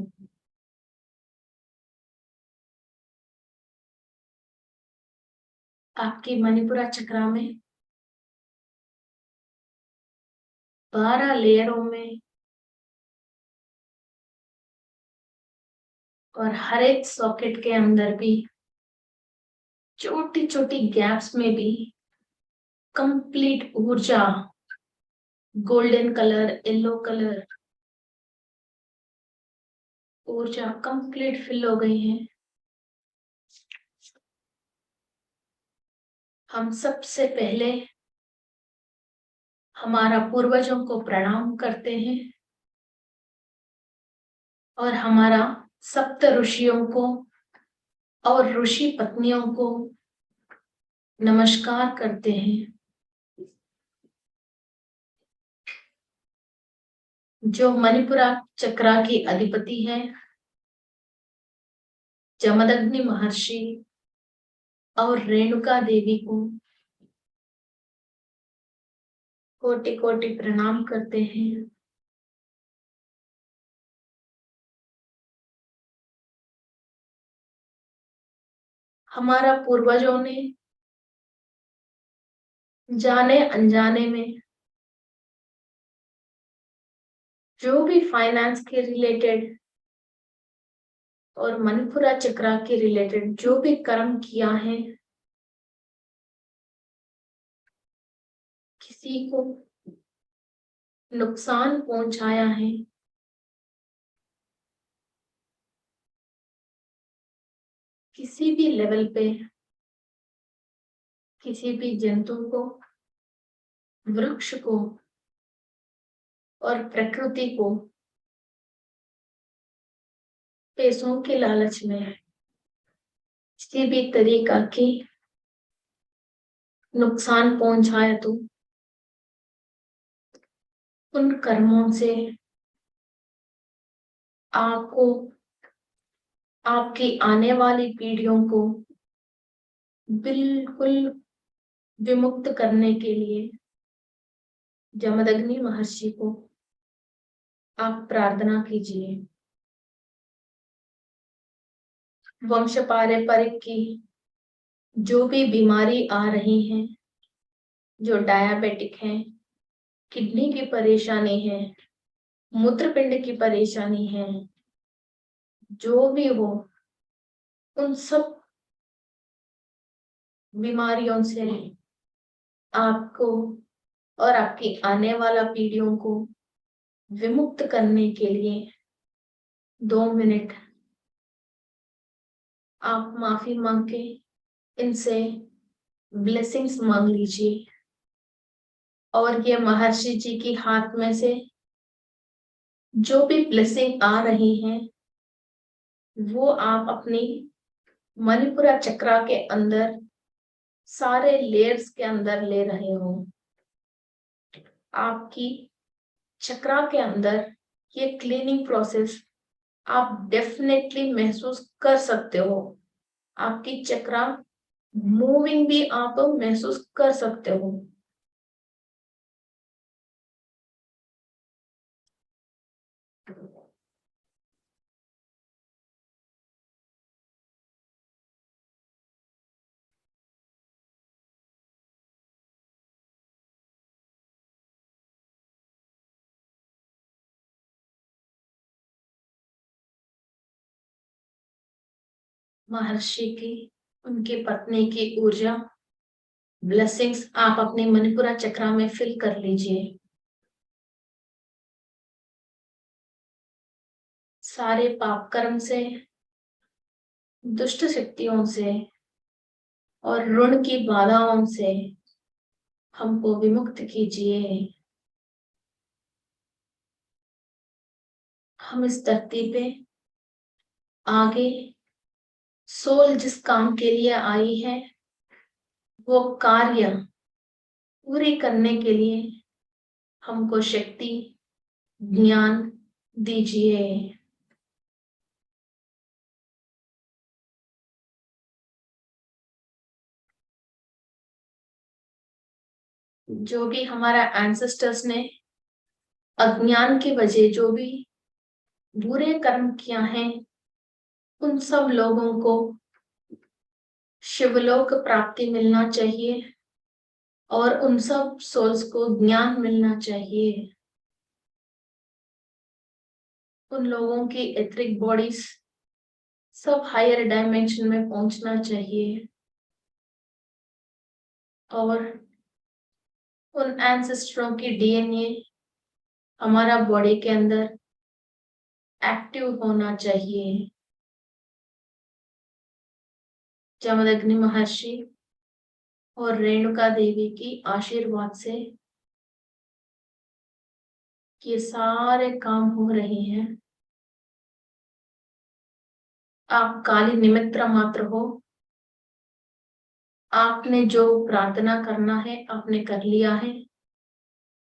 आपके मणिपुरा चक्रा में 12 लेयरों में और हर एक सॉकेट के अंदर भी छोटी छोटी गैप्स में भी कंप्लीट ऊर्जा, गोल्डन कलर, येलो कलर ऊर्जा कंप्लीट फिल हो गई है। हम सबसे पहले हमारा पूर्वजों को प्रणाम करते हैं और हमारा सप्त ऋषियों को और ऋषि पत्नियों को नमस्कार करते हैं, जो मणिपुरा चक्रा की अधिपति है, जमदग्नि महर्षि और रेणुका देवी को कोटि कोटि प्रणाम करते हैं। हमारा पूर्वजों ने जाने अनजाने में जो भी फाइनेंस के रिलेटेड और मणिपुरा चक्रा के रिलेटेड जो भी कर्म किया है, किसी को नुकसान पहुंचाया है, किसी भी लेवल पे किसी भी जंतु को, वृक्ष को और प्रकृति को पैसों के लालच में किसी भी तरीका की नुकसान पहुंचाया, तो उन कर्मों से आपको, आपकी आने वाली पीढ़ियों को बिल्कुल विमुक्त करने के लिए जमदग्नि महर्षि को आप प्रार्थना कीजिए। वंश पारंपरिक की जो भी बीमारी आ रही है, जो डायबिटिक है, किडनी की परेशानी है, मूत्रपिंड की परेशानी है, जो भी हो, उन सब बीमारियों से आपको और आपकी आने वाला पीढ़ियों को विमुक्त करने के लिए 2 मिनट आप माफी मांग के इनसे ब्लेसिंग्स मांग लीजिए। और ये महर्षि जी की हाथ में से जो भी ब्लेसिंग आ रही है, वो आप अपनी मणिपुरा चक्रा के अंदर सारे लेयर्स के अंदर ले रहे हो। आपकी चक्रा के अंदर ये क्लीनिंग प्रोसेस आप डेफिनेटली महसूस कर सकते हो, आपकी चक्रा मूविंग भी आप महसूस कर सकते हो। महर्षि की, उनकी पत्नी की ऊर्जा, ब्लेसिंग्स आप अपने मणिपुरा चक्रा में फिल कर लीजिए। सारे पाप कर्म से, दुष्ट शक्तियों से और ऋण की बाधाओं से हमको विमुक्त कीजिए। हम इस धरती पे आगे सोल जिस काम के लिए आई है, वो कार्य पूरी करने के लिए हमको शक्ति, ज्ञान दीजिए। जो भी हमारा एंसेस्टर्स ने अज्ञान की वजह जो भी बुरे कर्म किया है, उन सब लोगों को शिवलोक प्राप्ति मिलना चाहिए और उन सब सोल्स को ज्ञान मिलना चाहिए। उन लोगों की एथरिक बॉडीज सब हायर डायमेंशन में पहुंचना चाहिए और उन एंसेस्टरों की डीएनए हमारा बॉडी के अंदर एक्टिव होना चाहिए। जमदग्नि महर्षि और रेणुका देवी की आशीर्वाद से ये सारे काम हो रहे हैं। आप काली निमित्त मात्र हो। आपने जो प्रार्थना करना है आपने कर लिया है,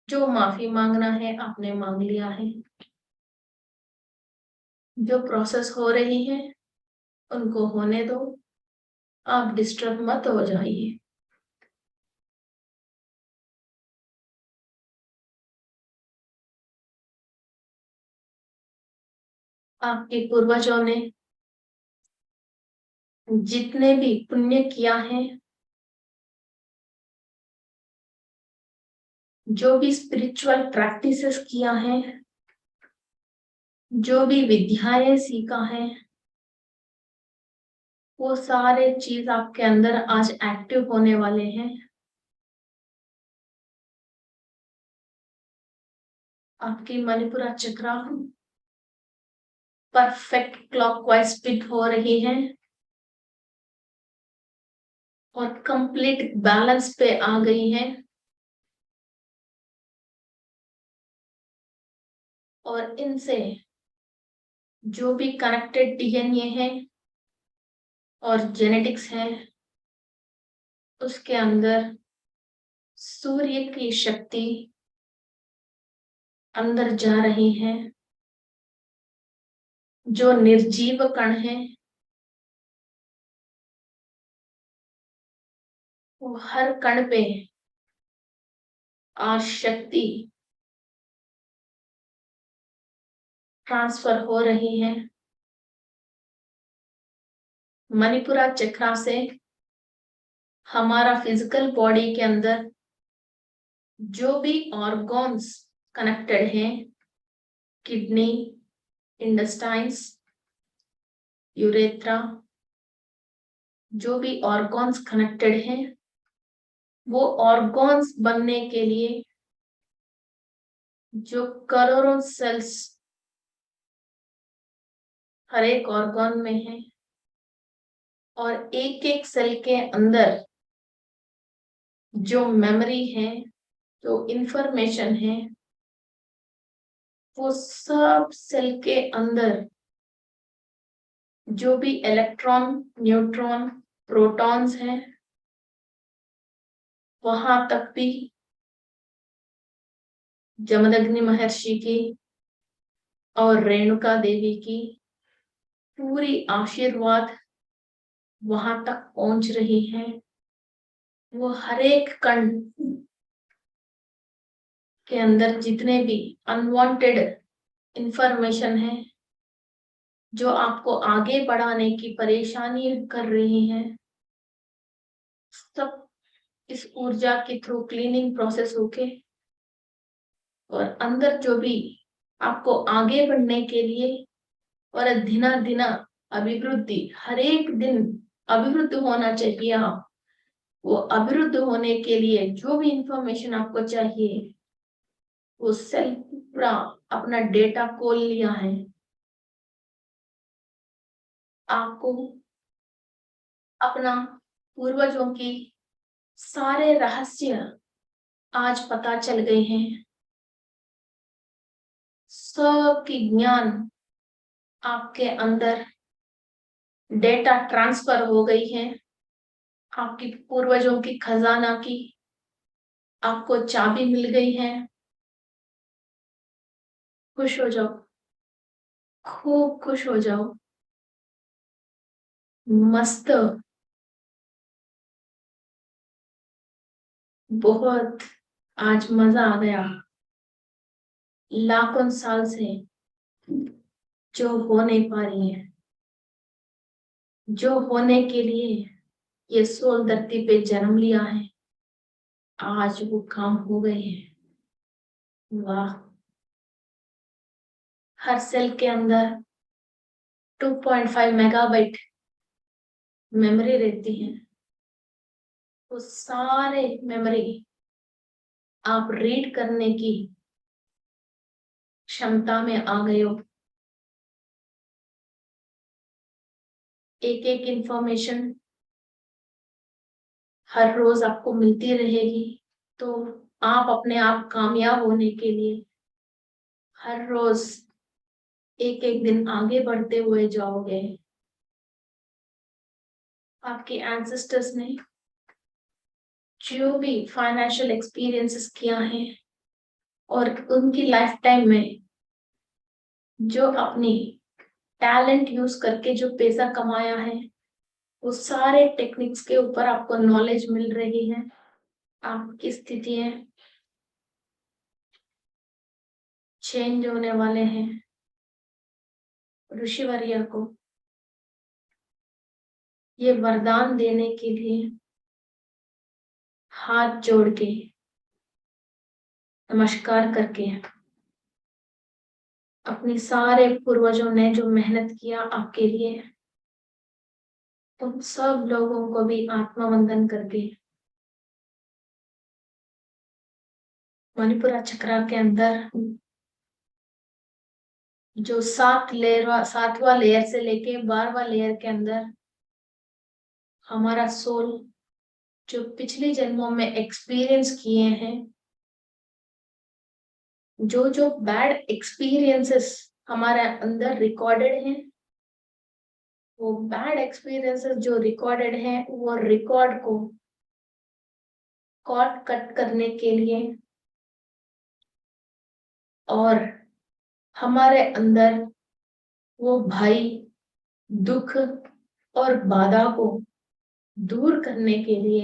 जो माफी मांगना है आपने मांग लिया है। जो प्रोसेस हो रही है उनको होने दो, आप डिस्टर्ब मत हो जाइए। आपके पूर्वजों ने जितने भी पुण्य किया है, जो भी स्पिरिचुअल प्रैक्टिसेस किया है, जो भी विद्याएं सीखा है, वो सारे चीज आपके अंदर आज एक्टिव होने वाले हैं। आपकी मणिपुरा चक्रा परफेक्ट क्लॉकवाइज स्पिन हो रही है और कंप्लीट बैलेंस पे आ गई है। और इनसे जो भी कनेक्टेड डीएनए है और जेनेटिक्स है, उसके अंदर सूर्य की शक्ति अंदर जा रही है। जो निर्जीव कण है वो हर कण पे आज शक्ति ट्रांसफर हो रही है। मणिपुरा चक्रा से हमारा फिजिकल बॉडी के अंदर जो भी ऑर्गन्स कनेक्टेड हैं, किडनी, इंटेस्टाइन्स, यूरेथ्रा, जो भी ऑर्गन्स कनेक्टेड हैं, वो ऑर्गन्स बनने के लिए जो करोड़ों सेल्स हर एक ऑर्गन में है और एक एक सेल के अंदर जो मेमोरी है, जो इंफॉर्मेशन है, वो सब सेल के अंदर जो भी इलेक्ट्रॉन, न्यूट्रॉन, प्रोटॉन्स हैं, वहां तक भी जमदग्नि महर्षि की और रेणुका देवी की पूरी आशीर्वाद वहां तक पहुंच रही है। वो हर एक कण के अंदर जितने भी अनवांटेड इंफॉर्मेशन है, जो आपको आगे बढ़ाने की परेशानी कर रही है, सब इस ऊर्जा के थ्रू क्लीनिंग प्रोसेस होके और अंदर जो भी आपको आगे बढ़ने के लिए और दिना दिना अभिवृद्धि, हर एक दिन अभिवृद्ध होना चाहिए आप। वो अभिवृद्ध होने के लिए जो भी इंफॉर्मेशन आपको चाहिए, वो सेल पूरा अपना डेटा खोल लिया है। आपको अपना पूर्वजों की सारे रहस्य आज पता चल गए हैं। सबकी ज्ञान आपके अंदर डेटा ट्रांसफर हो गई है। आपकी पूर्वजों की खजाना की आपको चाबी मिल गई है। खुश हो जाओ, खूब खुश हो जाओ। मस्त, बहुत आज मजा आ गया। लाखों साल से जो हो नहीं पा रही है, जो होने के लिए ये सोल धरती पे जन्म लिया है, आज वो काम हो गए हैं। वाह। हर सेल के अंदर 2.5 मेगाबाइट मेमोरी रहती है। वो सारे मेमोरी आप रीड करने की क्षमता में आ गए हो। एक एक इंफॉर्मेशन हर रोज आपको मिलती रहेगी, तो आप अपने आप कामयाब होने के लिए हर रोज एक एक दिन आगे बढ़ते हुए जाओगे। आपके एंसेस्टर्स ने जो भी फाइनेंशियल एक्सपीरियंसेस किया है और उनकी लाइफ टाइम में जो अपनी टैलेंट यूज करके जो पैसा कमाया है, वो सारे टेक्निक्स के ऊपर आपको नॉलेज मिल रही है। आपकी स्थितियां चेंज होने वाले हैं। ऋषिवर्य को ये वरदान देने के लिए हाथ जोड़ के नमस्कार करके, अपने सारे पूर्वजों ने जो मेहनत किया आपके लिए, उन सब लोगों को भी आत्मा वंदन करके मणिपुरा चक्रा के अंदर जो 7वां लेयर से लेके 12वां लेयर के अंदर हमारा सोल जो पिछले जन्मों में एक्सपीरियंस किए हैं, जो जो बैड एक्सपीरियंसेस हमारे अंदर रिकॉर्डेड हैं, वो बैड एक्सपीरियंसेस जो रिकॉर्डेड हैं, वो रिकॉर्ड को कॉर्ड कट करने के लिए और हमारे अंदर वो भय, दुख और बाधा को दूर करने के लिए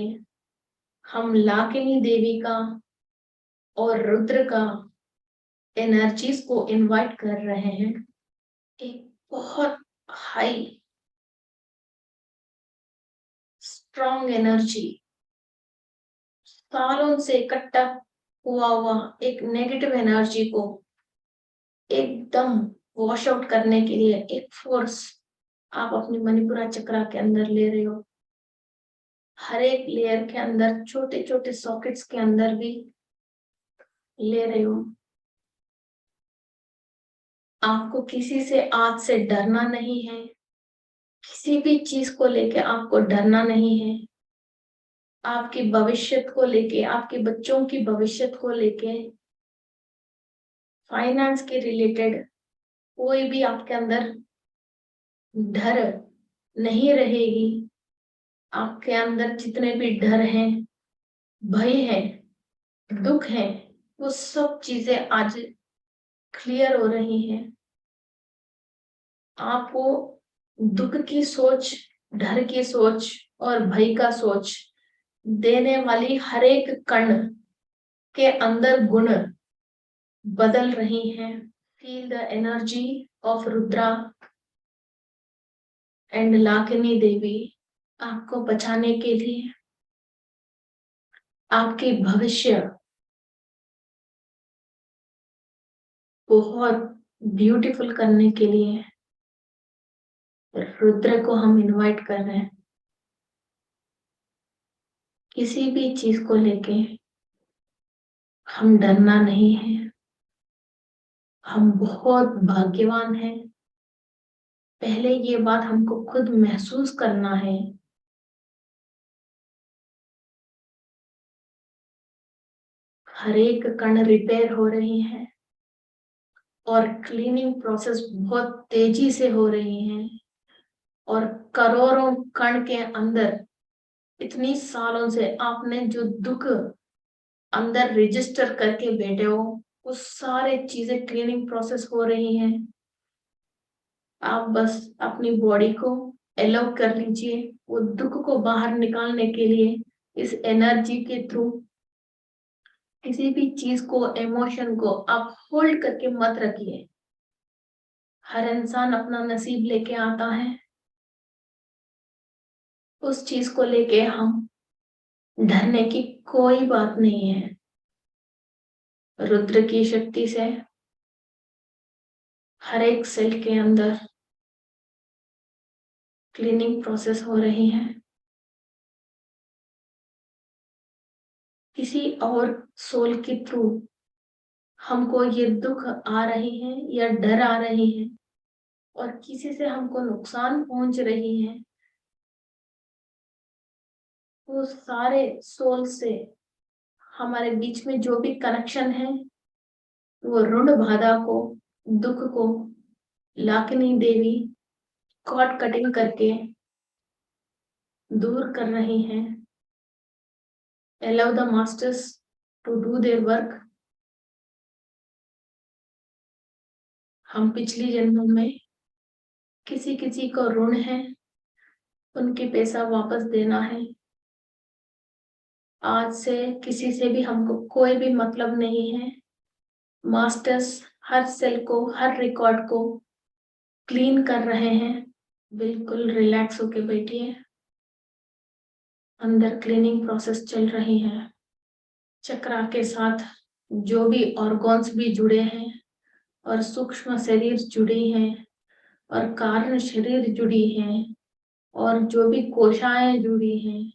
हम लाकिनी देवी का और रुद्र का एनर्जीज को इनवाइट कर रहे हैं। एक बहुत हाई स्ट्रॉन्ग एनर्जी, सालों से इकट्ठा हुआ एक नेगेटिव एनर्जी को एकदम वॉश आउट करने के लिए एक फोर्स आप अपनी मणिपुरा चक्रा के अंदर ले रहे हो। हर एक लेयर के अंदर छोटे छोटे सॉकेट्स के अंदर भी ले रहे हो। आपको किसी से आज से डरना नहीं है, किसी भी चीज को लेके आपको डरना नहीं है। आपके भविष्य को लेके, आपके बच्चों की भविष्य को लेके, फाइनेंस के रिलेटेड कोई भी आपके अंदर डर नहीं रहेगी। आपके अंदर जितने भी डर हैं, भय है, दुख है, वो सब चीजें आज क्लियर हो रही हैं। आपको दुख की सोच, डर की सोच और भय का सोच देने वाली हर एक कण के अंदर गुण बदल रही हैं। Feel the energy of Rudra and Lakini Devi आपको बचाने के लिए, आपके भविष्य बहुत ब्यूटीफुल करने के लिए रुद्र को हम इनवाइट कर रहे हैं। किसी भी चीज को लेके हम डरना नहीं है। हम बहुत भाग्यवान हैं। पहले ये बात हमको खुद महसूस करना है। हर एक कण रिपेयर हो रही है और क्लीनिंग प्रोसेस बहुत तेजी से हो रही है और करोड़ों कण के अंदर इतनी सालों से आपने जो दुख अंदर रजिस्टर करके बैठे हो, वो सारे चीजें क्लीनिंग प्रोसेस हो रही हैं। आप बस अपनी बॉडी को अलाउ कर लीजिए वो दुख को बाहर निकालने के लिए। इस एनर्जी के थ्रू किसी भी चीज को, इमोशन को आप होल्ड करके मत रखिए। हर इंसान अपना नसीब लेके आता है। उस चीज को लेके हम डरने की कोई बात नहीं है। रुद्र की शक्ति से हर एक सेल के अंदर क्लीनिंग प्रोसेस हो रही है। किसी और सोल के थ्रू हमको ये दुख आ रहे हैं या डर आ रहे हैं और किसी से हमको नुकसान पहुंच रही है, वो सारे सोल से हमारे बीच में जो भी कनेक्शन है वो ऋण बाधा को, दुख को लाकिनी देवी कॉर्ड कटिंग करके दूर कर रही हैं। Allow the masters to do their work. हम पिछली जन्मों में किसी किसी को ऋण है, उनके पैसा वापस देना है। आज से किसी से भी हमको कोई भी मतलब नहीं है। मास्टर्स हर सेल को, हर रिकॉर्ड को क्लीन कर रहे हैं। बिल्कुल रिलैक्स होके बैठिए। अंदर क्लीनिंग प्रोसेस चल रही है। चक्रा के साथ जो भी ऑर्गन्स भी जुड़े हैं और सूक्ष्म शरीर जुड़ी हैं और कारण शरीर जुड़ी हैं और जो भी कोशाएं जुड़ी हैं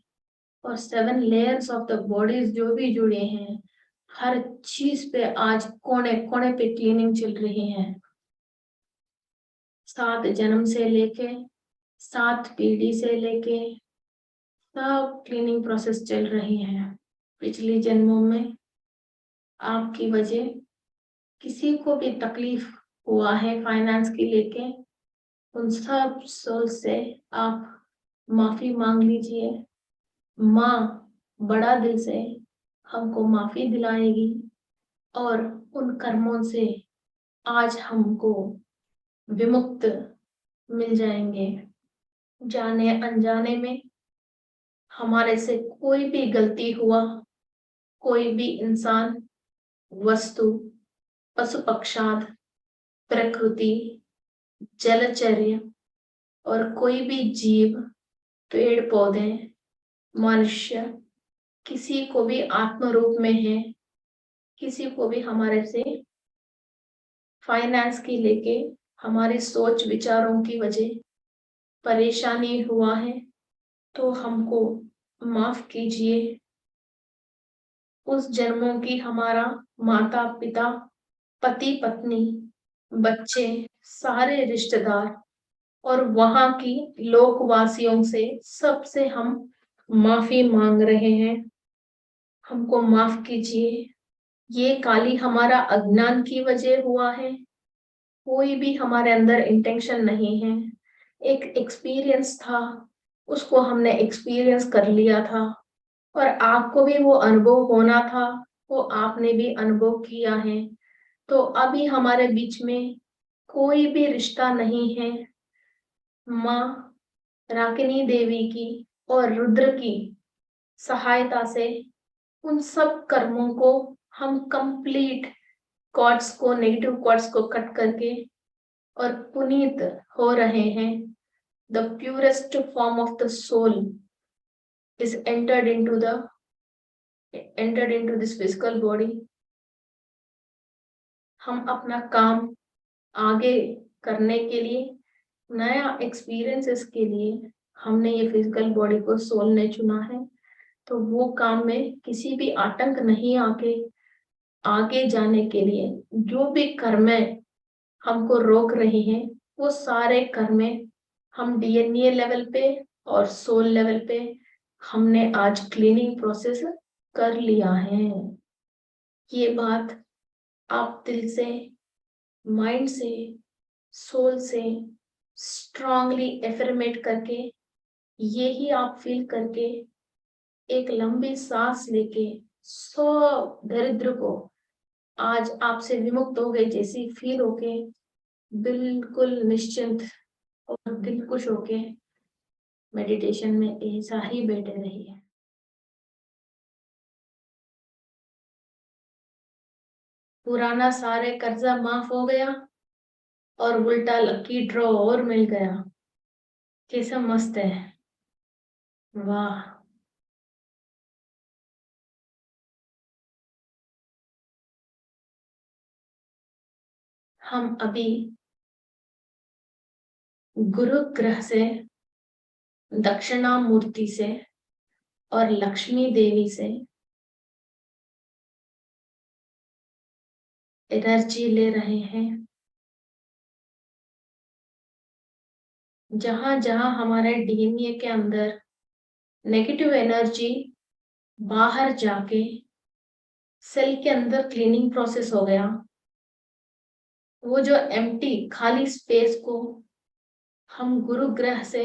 और 7 लेयर्स ऑफ द बॉडीज जो भी जुड़े हैं, हर चीज पे आज कोने कोने पे क्लीनिंग चल रही है। 7 जन्म से लेके 7 पीढ़ी से लेके सब क्लीनिंग प्रोसेस चल रही है। पिछली जन्मों में आपकी वजह किसी को भी तकलीफ हुआ है फाइनेंस की लेके, उन सब सोल से आप माफी मांग लीजिए। माँ बड़ा दिल से हमको माफी दिलाएगी और उन कर्मों से आज हमको विमुक्त मिल जाएंगे। जाने अनजाने में हमारे से कोई भी गलती हुआ, कोई भी इंसान, वस्तु, पशु पक्षाद, प्रकृति, जलचर्य और कोई भी जीव, पेड़ पौधे, मनुष्य किसी को भी आत्म रूप में है, किसी को भी हमारे से फाइनेंस की लेके हमारी सोच विचारों की वजह परेशानी हुआ है, तो हमको माफ कीजिए। उस जन्मों की हमारा माता पिता, पति पत्नी, बच्चे, सारे रिश्तेदार और वहां की लोकवासियों से सबसे हम माफी मांग रहे हैं। हमको माफ कीजिए। ये काली हमारा अज्ञान की वजह हुआ है। कोई भी हमारे अंदर इंटेंशन नहीं है। एक एक्सपीरियंस था, उसको हमने एक्सपीरियंस कर लिया था और आपको भी वो अनुभव होना था, वो आपने भी अनुभव किया है। तो अभी हमारे बीच में कोई भी रिश्ता नहीं है। माँ राकिनी देवी की और रुद्र की सहायता से उन सब कर्मों को हम कंप्लीट कॉर्ड्स को, नेगेटिव कॉर्ड्स को कट करके और पुनीत हो रहे हैं। The purest form of the soul is entered into this physical body। हम अपना काम आगे करने के लिए, नया एक्सपीरियंसेस के लिए हमने ये फिजिकल बॉडी को सोल ने चुना है। तो वो काम में किसी भी आतंक नहीं आगे जाने के लिए जो भी कर्में हमको रोक रही हैं, वो सारे कर्में हम डीएनए लेवल पे और सोल लेवल पे हमने आज क्लीनिंग प्रोसेस कर लिया है। ये बात आप दिल से, माइंड से, सोल से स्ट्रांगली एफर्मेट करके, ये ही आप फील करके एक लंबी सांस लेके सब दरिद्र को आज आपसे विमुक्त हो गए जैसी फील होके बिल्कुल निश्चिंत और दिल खुश होके मेडिटेशन में ऐसा ही बैठे रहिए। पुराना सारे कर्जा माफ हो गया और उल्टा लकी ड्रॉ और मिल गया। कैसा मस्त है, वाह। हम अभी गुरु ग्रह से, दक्षिणामूर्ति से और लक्ष्मी देवी से एनर्जी ले रहे हैं। जहां जहां हमारे डीएनए के अंदर नेगेटिव एनर्जी बाहर जाके सेल के अंदर क्लीनिंग प्रोसेस हो गया, वो जो एम्प्टी खाली स्पेस को हम गुरु ग्रह से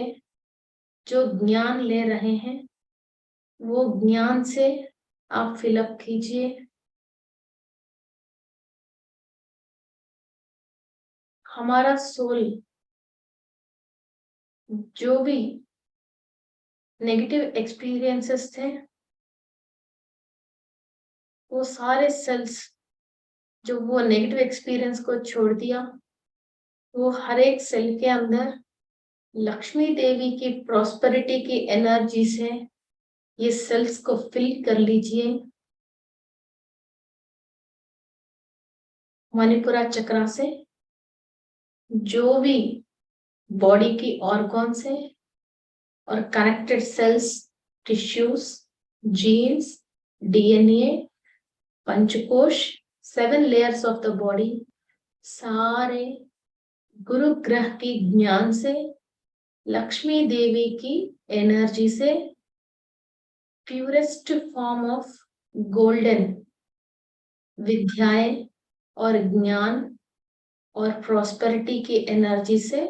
जो ज्ञान ले रहे हैं, वो ज्ञान से आप फिलअप कीजिए। हमारा सोल जो भी नेगेटिव एक्सपीरियंसेस थे, वो सारे सेल्स जो वो नेगेटिव एक्सपीरियंस को छोड़ दिया, वो हर एक सेल के अंदर लक्ष्मी देवी की प्रॉस्पेरिटी की एनर्जी से ये सेल्स को फिल कर लीजिए। मणिपुरा चक्रा से जो भी बॉडी की ऑर्गन्स है और connected cells, tissues, genes, DNA, पंचकोश, 7 लेयर्स ऑफ द बॉडी, सारे गुरु ग्रह की ज्ञान से, लक्ष्मी देवी की एनर्जी से, प्यूरेस्ट फॉर्म ऑफ गोल्डन विद्याएं और ज्ञान और प्रॉस्पेरिटी की एनर्जी से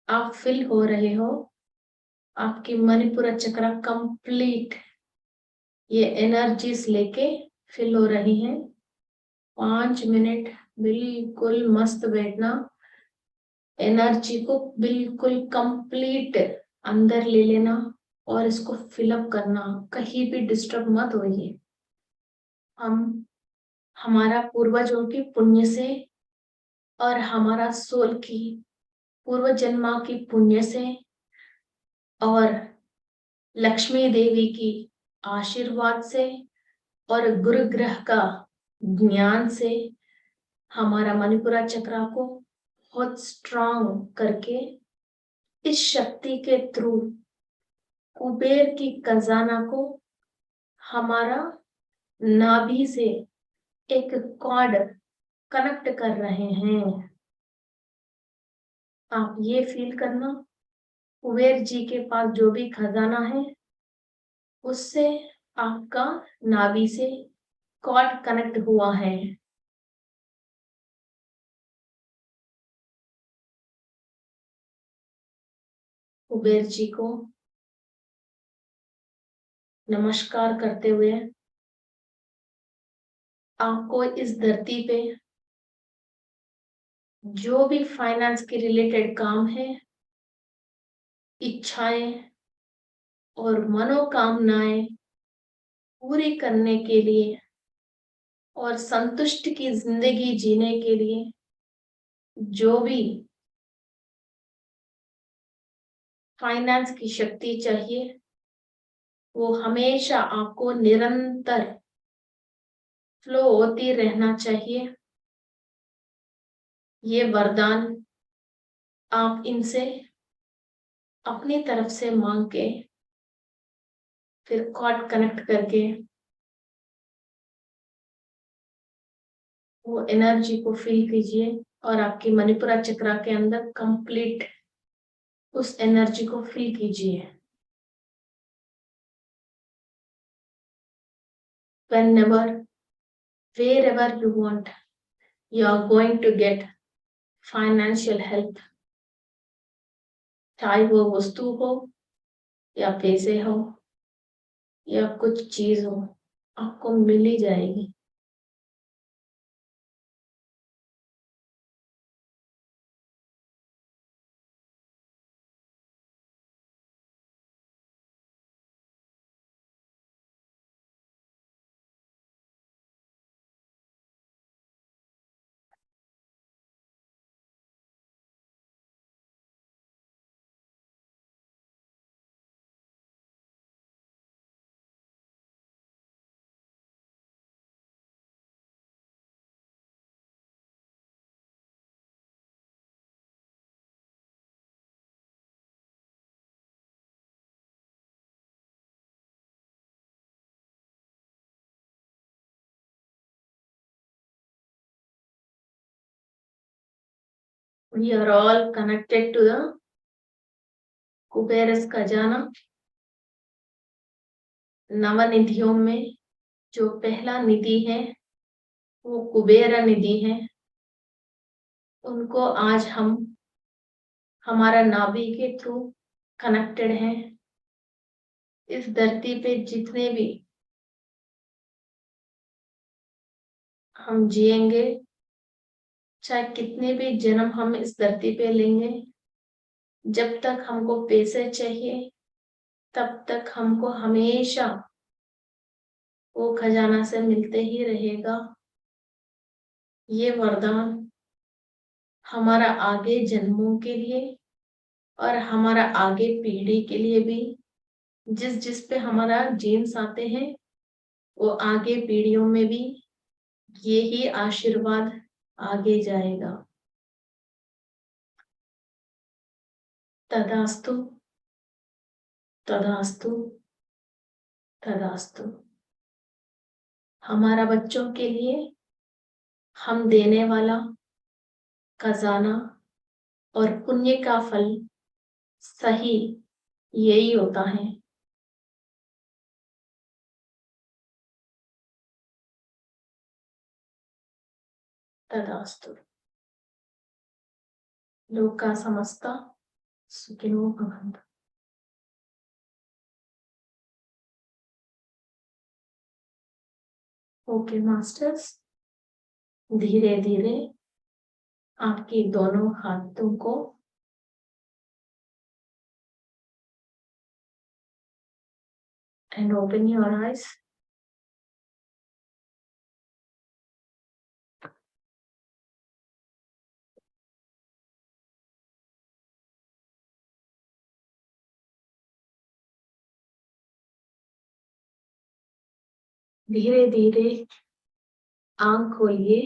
आप फिल हो रहे हो। आपकी मणिपुरा चक्रा कंप्लीट ये एनर्जीज लेके फिल हो रही हैं। 5 मिनट बिल्कुल मस्त बैठना, एनर्जी को बिल्कुल कंप्लीट अंदर ले लेना और इसको फिलअप करना, कहीं भी डिस्टर्ब मत होइए। हम हमारा पूर्वजों की पुण्य से और हमारा सोल की पूर्व जन्मा की पुण्य से और लक्ष्मी देवी की आशीर्वाद से और गुरु ग्रह का ज्ञान से हमारा मणिपुरा चक्रा को बहुत स्ट्रांग करके इस शक्ति के थ्रू कुबेर की खजाना को हमारा नाभि से एक कॉर्ड कनेक्ट कर रहे हैं। आप ये फील करना, कुबेर जी के पास जो भी खजाना है उससे आपका नाभि से कॉर्ड कनेक्ट हुआ है। कुबेर जी को नमस्कार करते हुए आपको इस धरती पे जो भी फाइनेंस के रिलेटेड काम है इच्छाएं और मनोकामनाएं पूरी करने के लिए और संतुष्ट की जिंदगी जीने के लिए जो भी फाइनेंस की शक्ति चाहिए वो हमेशा आपको निरंतर फ्लो होती रहना चाहिए। ये वरदान आप इनसे अपनी तरफ से मांग के फिर कॉर्ड कनेक्ट करके वो एनर्जी को फील कीजिए और आपकी मणिपुरा चक्रा के अंदर कंप्लीट उस एनर्जी को फील कीजिए। Whenever, wherever you want, you are going to get financial help. चाहे वो वस्तु हो या पैसे हो या कुछ चीज हो, आपको मिल ही जाएगी। We are all connected to the कुबेरस खजाना। नवनिधियों में जो पहला निधि है वो कुबेर निधि है। उनको आज हम हमारा नाभि के थ्रू कनेक्टेड हैं। इस धरती पे जितने भी हम जिएंगे, चाहे कितने भी जन्म हम इस धरती पे लेंगे, जब तक हमको पैसे चाहिए तब तक हमको हमेशा वो खजाना से मिलते ही रहेगा। ये वरदान हमारा आगे जन्मों के लिए और हमारा आगे पीढ़ी के लिए भी, जिस जिस पे हमारा जीन्स आते हैं वो आगे पीढ़ियों में भी ये ही आशीर्वाद आगे जाएगा। तदास्तु, तदास्तु, तदास्तु। हमारा बच्चों के लिए हम देने वाला खजाना और पुण्य का फल सही यही होता है। तदास्तु। लोका समस्ता सुखिनो भवन्तु। ओके मास्टर्स, धीरे धीरे आपकी दोनों हाथों को and open your eyes. धीरे धीरे आंख खोलिए